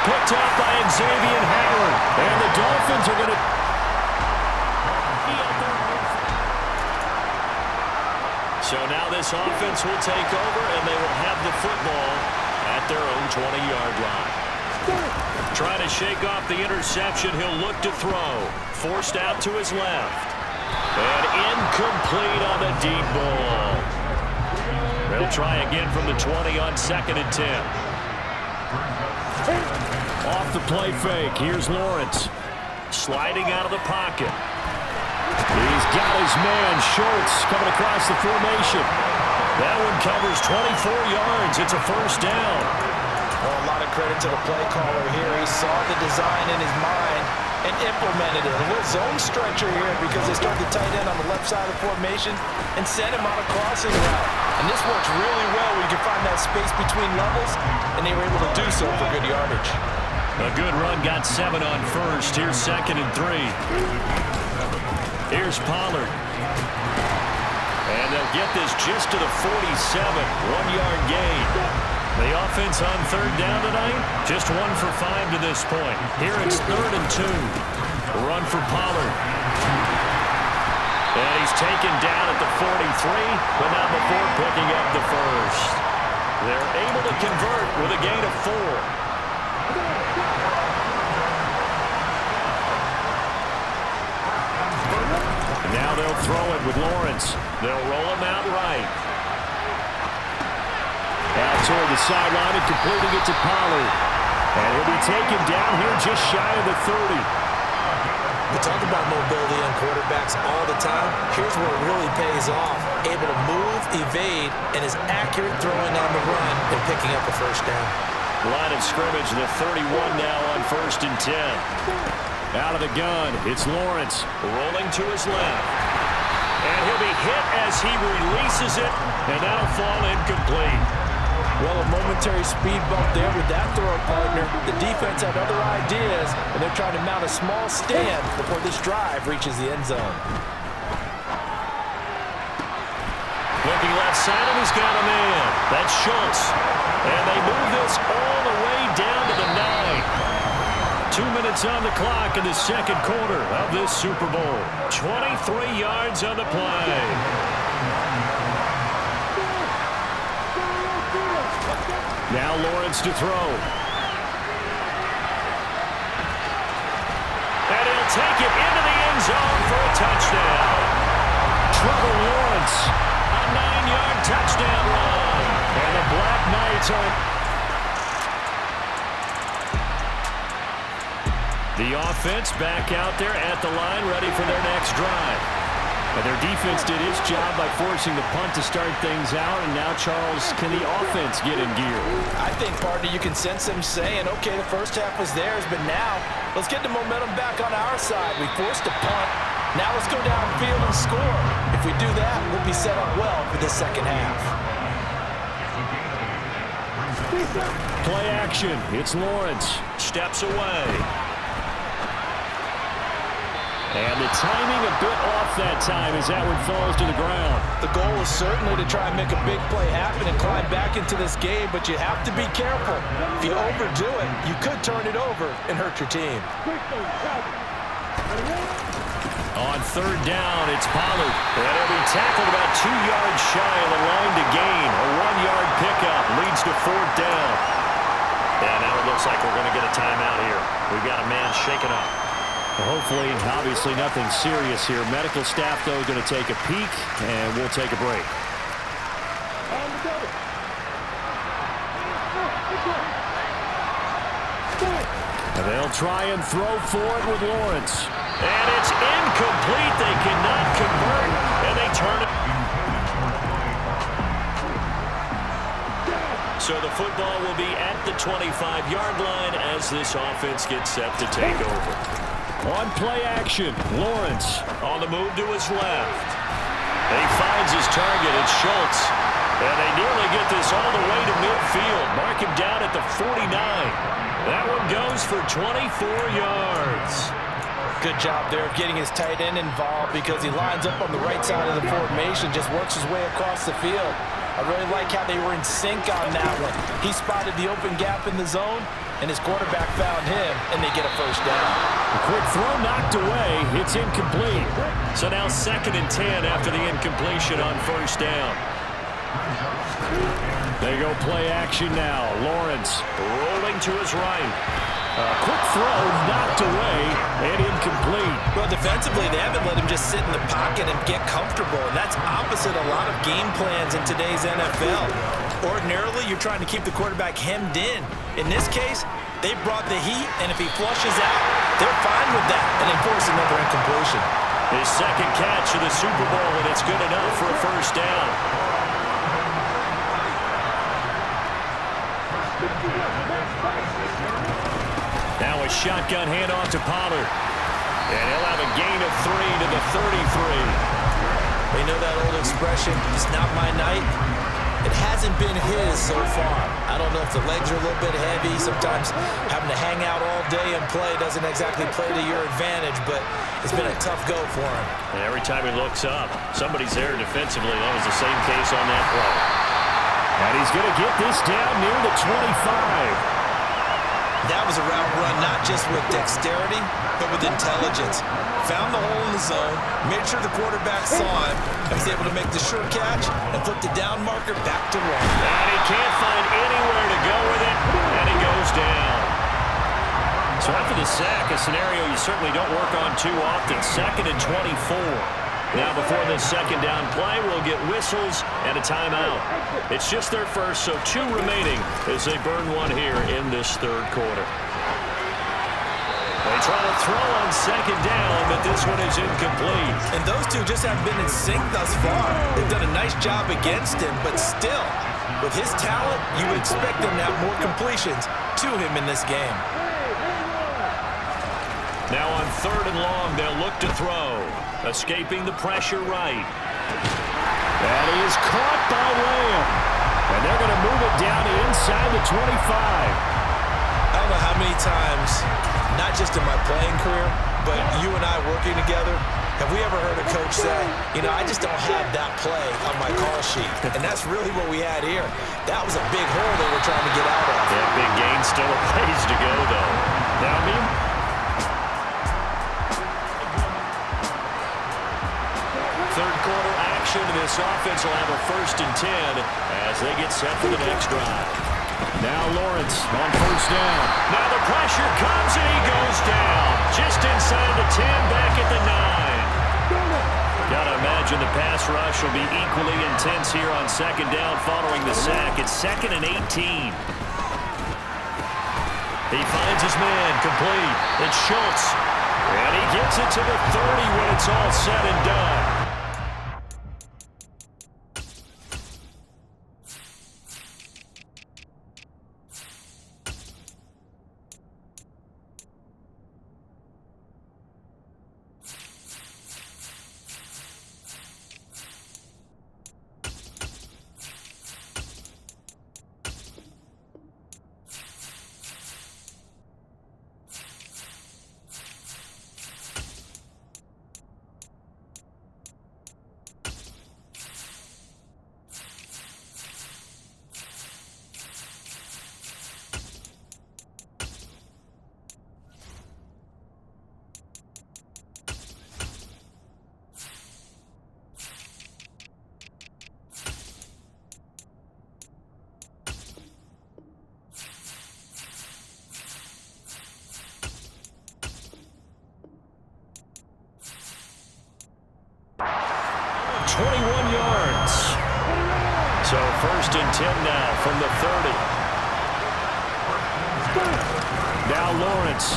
Picked up by Xavier Howard. And the Dolphins are going to... So now this offense will take over, and they will have the football at their own 20-yard line. Trying to shake off the interception. He'll look to throw. Forced out to his left. And incomplete on the deep ball. They'll try again from the 20 on 2nd and 10. Off the play fake. Here's Lawrence. Sliding out of the pocket. He's got his man, Schultz, coming across the formation. That one covers 24 yards. It's a first down. Well, a lot of credit to the play caller here. He saw the design in his mind and implemented it. A little zone stretcher here because they started the tight end on the left side of the formation and sent him on a crossing route. And this works really well when you can find that space between levels, and they were able to do so for good yardage. A good run, got 7 on first. Here's 2nd and 3. Here's Pollard. And they'll get this just to the 47. 1-yard gain. The offense on 3rd down tonight, just 1 for 5 to this point. Here it's 3rd and 2. A run for Pollard. And he's taken down at the 43, but not before picking up the first. They're able to convert with a gain of 4. Now they'll throw it with Lawrence. They'll roll him out right. Out toward the sideline and completing it to Pollard. And he'll be taken down here just shy of the 30. We talk about mobility on quarterbacks all the time. Here's where it really pays off. Able to move, evade, and is accurate throwing on the run and picking up a first down. Line of scrimmage, the 31 now on 1st and 10. Out of the gun, it's Lawrence rolling to his left. And he'll be hit as he releases it, and that'll fall incomplete. Well, a momentary speed bump there with that throw partner. The defense had other ideas, and they're trying to mount a small stand before this drive reaches the end zone. Looking left side, and he's got a man. That's Schultz. And they move this all the way down to the 9. 2 minutes on the clock in the 2nd quarter of this Super Bowl. 23 yards on the play. Now Lawrence to throw. And he'll take it into the end zone for a touchdown. Trevor Lawrence, a 9-yard touchdown run. And the Black Knights are... The offense back out there at the line, ready for their next drive. And their defense did its job by forcing the punt to start things out. And now, Charles, can the offense get in gear? I think, partner, you can sense them saying, okay, the first half was theirs, but now let's get the momentum back on our side. We forced a punt. Now let's go downfield and score. If we do that, we'll be set up well for the second half. Play action. It's Lawrence. Steps away. And the timing a bit off that time as that one falls to the ground. The goal is certainly to try and make a big play happen and climb back into this game, but you have to be careful. If you overdo it, you could turn it over and hurt your team. On 3rd down, it's Pollard. And he'll be tackled about 2 yards shy of the line to gain. A 1-yard pickup leads to 4th down. And now it looks like we're going to get a timeout here. We've got a man shaken up. Hopefully, obviously nothing serious here. Medical staff, though, going to take a peek, and we'll take a break. And they'll try and throw for it with Lawrence. And it's incomplete. They cannot convert, and they turn it. So the football will be at the 25-yard line as this offense gets set to take over. On play action, Lawrence on the move to his left. He finds his target. It's Schultz. And they nearly get this all the way to midfield. Mark him down at the 49. That one goes for 24 yards. Good job there of getting his tight end involved because he lines up on the right side of the formation, just works his way across the field. I really like how they were in sync on that one. He spotted the open gap in the zone, and his quarterback found him, and they get a first down. A quick throw knocked away. It's incomplete. So now 2nd and 10 after the incompletion on first down. They go play action now. Lawrence rolling to his right. A quick throw knocked away and incomplete. Well, defensively, they haven't let him just sit in the pocket and get comfortable, and that's opposite a lot of game plans in today's NFL. Ordinarily, you're trying to keep the quarterback hemmed in. In this case, they brought the heat, and if he flushes out, they're fine with that and enforce another incompletion. His 2nd catch of the Super Bowl, and it's good enough for a first down. Now a shotgun handoff to Pollard. And he'll have a gain of 3 to the 33. They know that old expression, it's not my night. It hasn't been his so far. I don't know if the legs are a little bit heavy. Sometimes having to hang out all day and play doesn't exactly play to your advantage, but it's been a tough go for him. And every time he looks up, somebody's there defensively. That was the same case on that play. And he's going to get this down near the 25. That was a route run not just with dexterity, but with intelligence. Found the hole in the zone, made sure the quarterback saw him, and was able to make the sure catch and flip the down marker back to 1. And he can't find anywhere to go with it, and he goes down. So after the sack, a scenario you certainly don't work on too often. 2nd and 24. Now before this 2nd down play, we'll get whistles and a timeout. It's just their first, so 2 remaining as they burn one here in this 3rd quarter. They try to throw on 2nd down, but this one is incomplete. And those two just haven't been in sync thus far. They've done a nice job against him, but still, with his talent, you would expect them to have more completions to him in this game. Now on 3rd and long, they'll look to throw. Escaping the pressure right. That is caught by Lamb. And they're going to move it down inside the 25. I don't know how many times, not just in my playing career, but you and I working together, have we ever heard a coach say, you know, I just don't have that play on my call sheet. And that's really what we had here. That was a big hole they were trying to get out of. Yeah, big gain, still a ways to go, though. Now, I mean, this offense will have a 1st and 10 as they get set for the next drive. Now Lawrence on 1st down. Now the pressure comes and he goes down. Just inside the 10, back at the 9. Gotta imagine the pass rush will be equally intense here on 2nd down following the sack. It's 2nd and 18. He finds his man, complete. It's Schultz. And he gets it to the 30 when it's all said and done. So 1st and 10 now from the 30. Now Lawrence.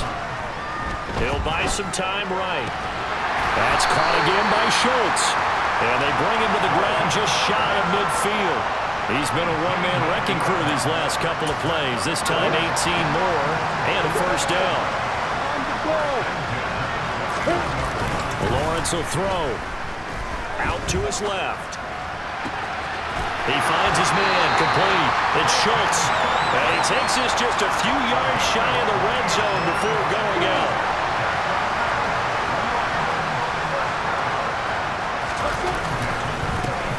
He'll buy some time right. That's caught again by Schultz. And they bring him to the ground just shy of midfield. He's been a one-man wrecking crew these last couple of plays. This time 18 more and a 1st down. Lawrence will throw. Out to his left. He finds his man, complete. It's Schultz. And he takes this just a few yards shy of the red zone before going out.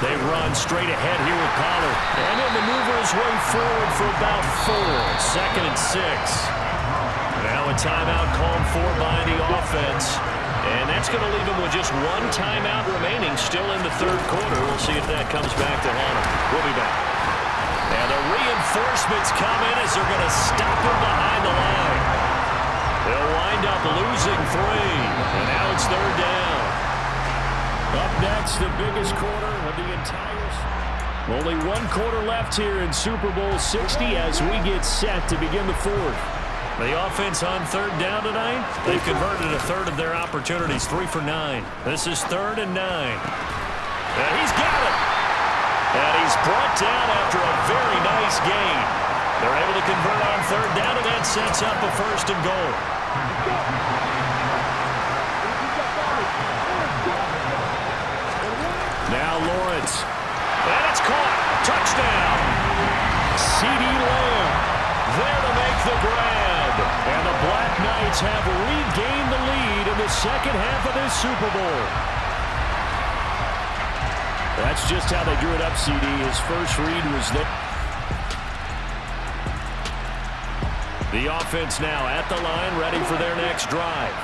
They run straight ahead here with Pollard. And he'll maneuver his way forward for about 4. 2nd and 6. Now a timeout called for by the offense. And that's going to leave him with just 1 timeout remaining still in the 3rd quarter. We'll see if that comes back to haunt him. We'll be back. And the reinforcements come in as they're going to stop him behind the line. They'll wind up losing 3. And now it's 3rd down. Up next, the biggest quarter of the entire... Only 1 quarter left here in Super Bowl 60 as we get set to begin the 4th. The offense on 3rd down tonight, they've converted a 1/3 of their opportunities, 3 for 9. This is 3rd and 9. And he's got it. And he's brought down after a very nice gain. They're able to convert on 3rd down, and that sets up a 1st and goal. Now Lawrence. And it's caught. Touchdown. CeeDee Lamb there to make the grab. And the Black Knights have regained the lead in the 2nd half of this Super Bowl. That's just how they drew it up, CD. His first read was there. The offense now at the line, ready for their next drive.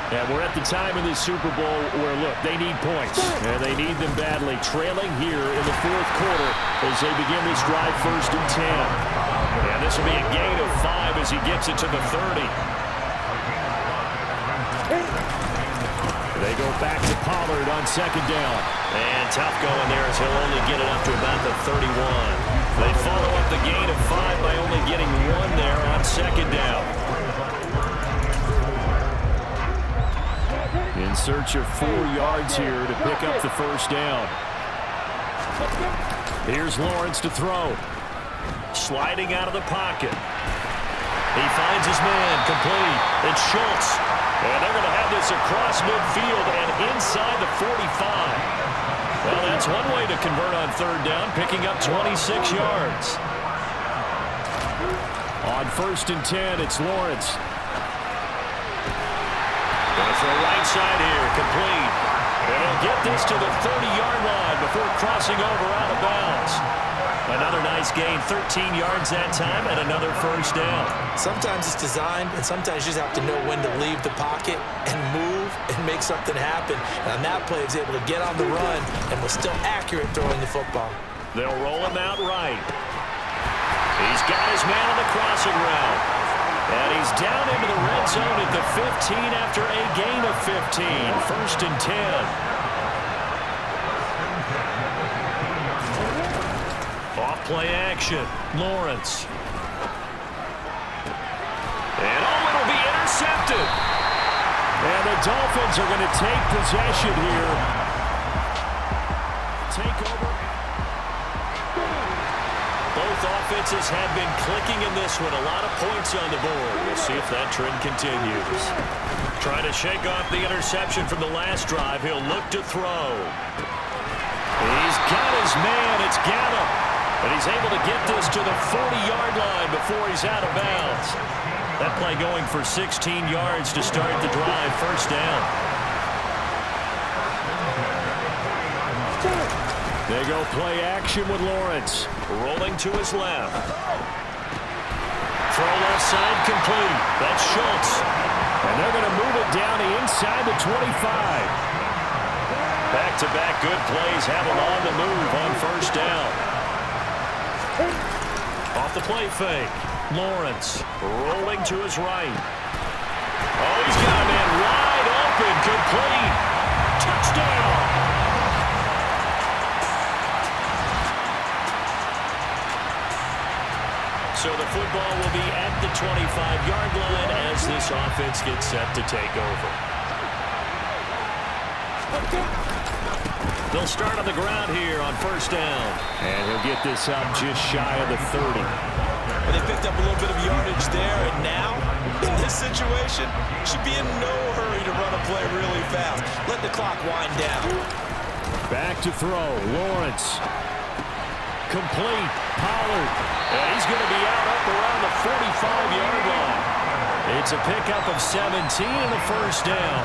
And we're at the time in this Super Bowl where, look, they need points. And they need them badly. Trailing here in the 4th quarter as they begin this drive 1st and 10. And this will be a gain of 5 as he gets it to the 30. They go back to Pollard on 2nd down. And tough going there as he'll only get it up to about the 31. They follow up the gain of 5 by only getting 1 there on 2nd down. In search of 4 yards here to pick up the 1st down. Here's Lawrence to throw. Sliding out of the pocket. He finds his man, complete. It's Schultz. And they're going to have this across midfield and inside the 45. Well, that's one way to convert on 3rd down, picking up 26 yards. On 1st and 10, it's Lawrence. Going for a right side here, complete. And he'll get this to the 30-yard line before crossing over out of bounds. Another nice gain, 13 yards that time, and another 1st down. Sometimes it's designed, and sometimes you just have to know when to leave the pocket and move and make something happen. And on that play, he's able to get on the run and was still accurate throwing the football. They'll roll him out right. He's got his man on the crossing route. And he's down into the red zone at the 15 after a gain of 15. 1st and 10. Off play action. Lawrence. And it'll be intercepted. And the Dolphins are going to take possession here. Take over. Both offenses have been clicking in this one. A lot of points on the board. We'll see if that trend continues. Trying to shake off the interception from the last drive. He'll look to throw. He's got his man. It's Gallup. And he's able to get this to the 40-yard line before he's out of bounds. That play going for 16 yards to start the drive. 1st down. They go play action with Lawrence. Rolling to his left. Throw left side complete. That's Schultz. And they're going to move it down the inside the 25. Back-to-back good plays have him on the move on 1st down. Off the play fake. Lawrence rolling to his right. Oh, he's got a man wide open. Complete. Touchdown. So the football will be at the 25-yard line as this offense gets set to take over. They'll start on the ground here on 1st down. And he'll get this up just shy of the 30. And they picked up a little bit of yardage there, and now, in this situation, should be in no hurry to run a play really fast. Let the clock wind down. Back to throw. Lawrence. Complete. Pollard. And he's going to be out up around the 45-yard line. It's a pickup of 17 and a 1st down.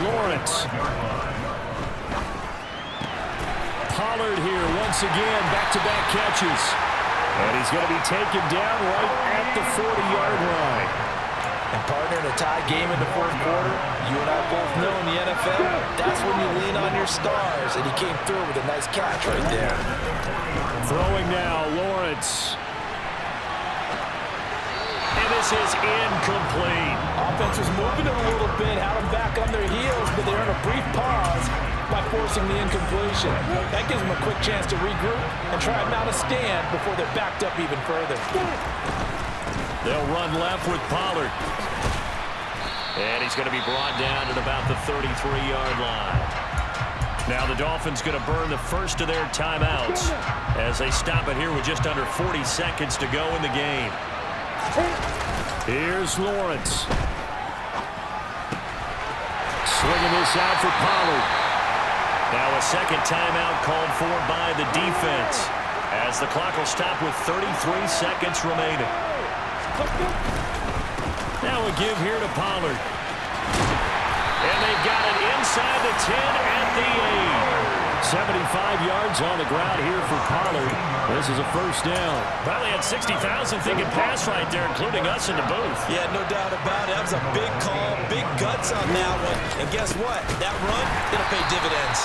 Lawrence. Pollard here once again, back-to-back catches. And he's going to be taken down right at the 40-yard line. And partner, in a tie game in the fourth quarter, you and I both know in the NFL, that's when you lean on your stars, and he came through with a nice catch right there. Throwing now, Lawrence. And this is incomplete. Offense was moving it a little bit, had them back on their heels, but they're in a brief pause by forcing the incompletion. That gives them a quick chance to regroup and try and mount a stand before they're backed up even further. They'll run left with Pollard. And he's going to be brought down at about the 33-yard line. Now the Dolphins going to burn the first of their timeouts as they stop it here with just under 40 seconds to go in the game. Here's Lawrence. Swinging this out for Pollard. Now a second timeout called for by the defense as the clock will stop with 33 seconds remaining. Now a give here to Pollard. And they've got it inside the 10 at the 8. 75 yards on the ground here for Pollard. This is a first down. Probably had 60,000 thinking pass right there, including us in the booth. Yeah, no doubt about it. That was a big call, big guts on that one. And guess what? That run, it'll pay dividends.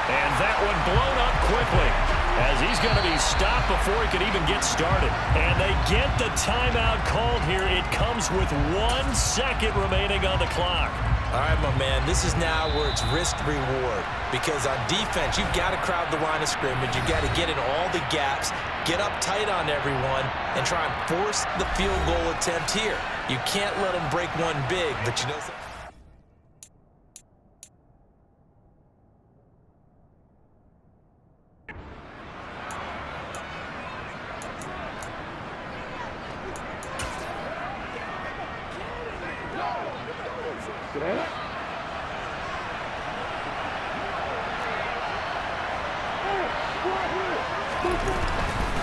And that one blown up quickly as he's going to be stopped before he could even get started. And they get the timeout called here. It comes with 1 second remaining on the clock. All right, my man, this is now where it's risk-reward. Because on defense, you've got to crowd the line of scrimmage. You've got to get in all the gaps, get up tight on everyone, and try and force the field goal attempt here. You can't let them break one big, but you know something.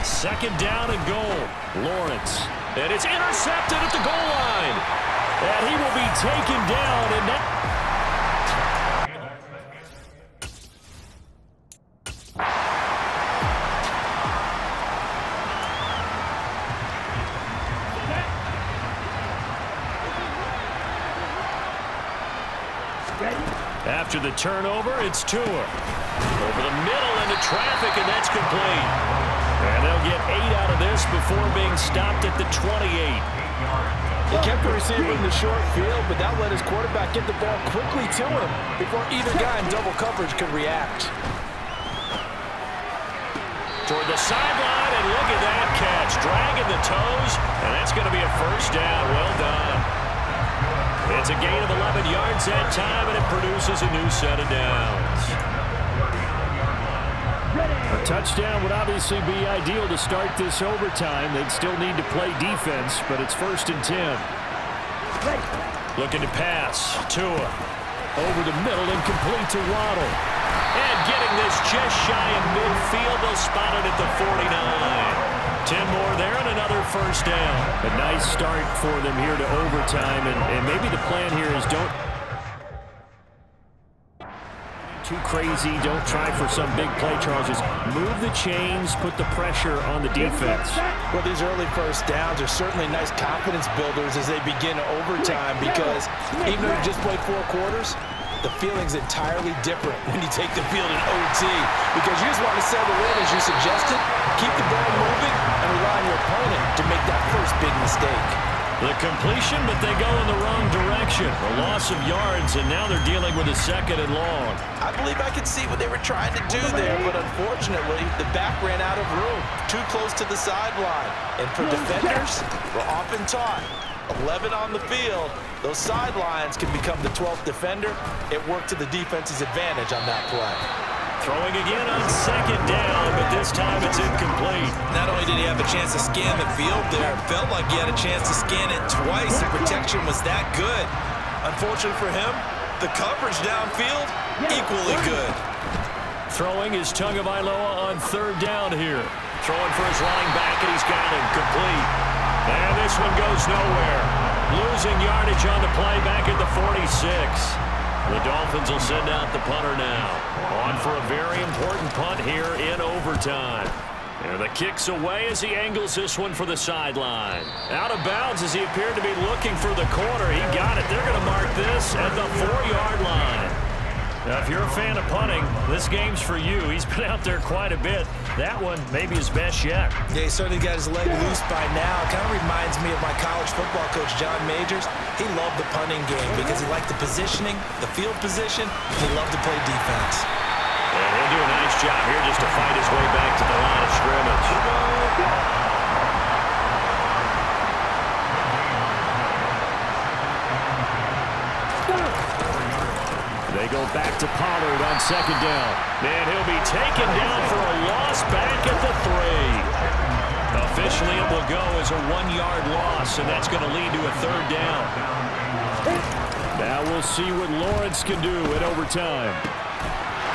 Second down and goal. Lawrence. And it's intercepted at the goal line. And he will be taken down. And that after the turnover, it's Tua. Over the middle into traffic, and that's complete. And they'll get 8 out of this before being stopped at the 28. He kept the receiver in the short field, but that let his quarterback get the ball quickly to him before either guy in double coverage could react. Toward the sideline, and look at that catch. Dragging the toes, and that's going to be a first down. Well done. It's a gain of 11 yards that time, and it produces a new set of downs. A touchdown would obviously be ideal to start this overtime. They'd still need to play defense, but it's 1st and 10. Looking to pass. Tua. Over the middle and complete to Waddle. And getting this just shy of midfield. They'll spot it at the 49. 10 more there and another first down. A nice start for them here to overtime. And maybe the plan here is don't too crazy. Don't try for some big play, Charles. Just move the chains, put the pressure on the defense. Well, these early first downs are certainly nice confidence builders as they begin overtime because even though you just played 4 quarters, the feeling's entirely different when you take the field in OT because you just want to settle in as you suggested, keep the ball moving, and rely on your opponent to make that first big mistake. The completion, but they go in the wrong direction. A loss of yards, and now they're dealing with a 2nd and long. I believe I could see what they were trying to do there, but unfortunately, the back ran out of room, too close to the sideline. And for defenders, we're often taught, 11 on the field, those sidelines can become the 12th defender. It worked to the defense's advantage on that play. Throwing again on 2nd down, but this time it's incomplete. Not only did he have a chance to scan the field there, it felt like he had a chance to scan it twice. The protection was that good. Unfortunately for him, the coverage downfield, equally good. Throwing is Tagovailoa on 3rd down here. Throwing for his running back, and he's got him complete. And this one goes nowhere. Losing yardage on the play back at the 46. The Dolphins will send out the punter now. On for a very important punt here in overtime. And the kick's away as he angles this one for the sideline. Out of bounds as he appeared to be looking for the corner. He got it. They're going to mark this at the 4-yard line. Now, if you're a fan of punting, this game's for you. He's been out there quite a bit. That one maybe his best yet. Yeah, he certainly got his leg loose by now. It kind of reminds me of my college football coach, John Majors. He loved the punting game because he liked the positioning, the field position, and he loved to play defense. And he'll do a nice job here just to fight his way back to the line of scrimmage. They go back to Pollard on second down. And he'll be taken down for a loss back at the 3. Officially, it will go as a 1-yard loss, and that's going to lead to a 3rd down. Now we'll see what Lawrence can do at overtime.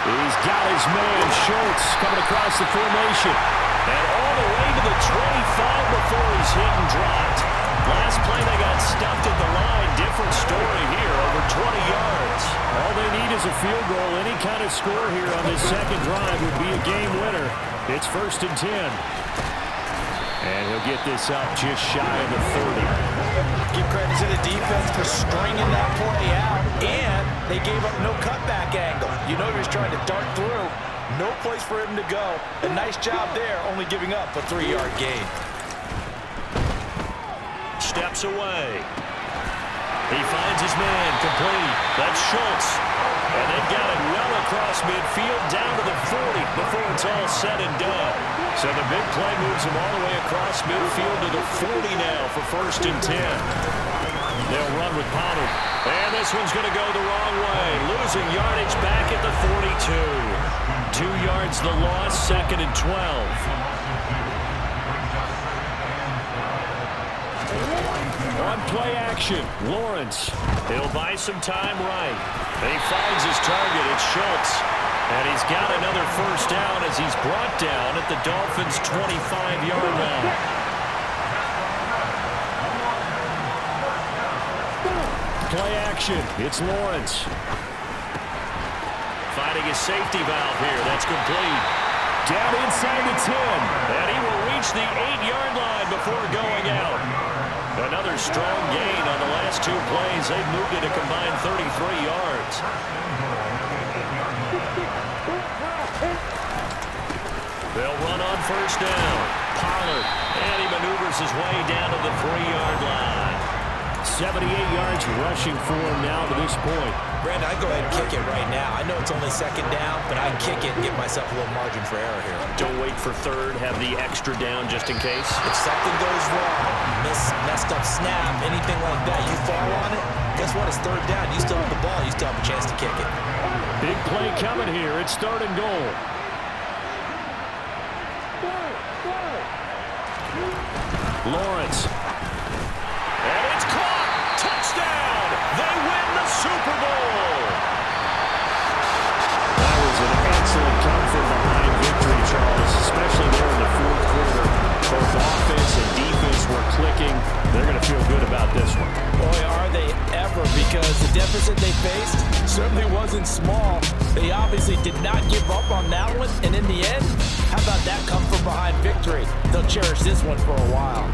He's got his man, Schultz, coming across the formation. And all the way to the 25 before he's hit and dropped. Last play, they got stuffed at the line. Different story here, over 20 yards. All they need is a field goal. Any kind of score here on this second drive would be a game winner. It's 1st and 10. And he'll get this up just shy of the 30. Give credit to the defense for stringing that play out, and they gave up no cutback angle. You know he was trying to dart through. No place for him to go. A nice job there, only giving up a 3-yard gain. Steps away. He finds his man complete. That's Schultz. And they've got it well across midfield down to the 40 before it's all said and done. So the big play moves him all the way across midfield to the 40 now for 1st and 10. They'll run with Pollard. And this one's going to go the wrong way. Losing yardage back at the 42. 2 yards the loss, 2nd and 12. On play action, Lawrence. He'll buy some time right. And he finds his target. It's Schultz. And he's got another 1st down as he's brought down at the Dolphins' 25-yard line. Play action, it's Lawrence. Finding his safety valve here. That's complete. Down inside the 10. And he will reach the 8-yard line before going out. Another strong gain on the last 2 plays. They've moved it a combined 33 yards. They'll run on 1st down. Pollard. And he maneuvers his way down to the 3-yard line. 78 yards rushing for him now to this point. Brandon, I'd go ahead and kick it right now. I know it's only 2nd down, but I'd kick it and give myself a little margin for error here. Don't wait for 3rd. Have the extra down just in case. If something goes wrong, messed up snap, anything like that, you fall on it, guess what? It's 3rd down. You still have the ball. You still have a chance to kick it. Big play coming here. It's 3rd and goal. Lawrence. And it's caught. Touchdown. They win the Super Bowl. That was an excellent come from behind victory, Charles, especially there in the 4th quarter. Both offense and defense were clicking. They're going to feel good about this one. Boy, are they ever, because the deficit they faced certainly wasn't small. They obviously did not give up on that one, and in the end, how about that come from behind victory? They'll cherish this one for a while.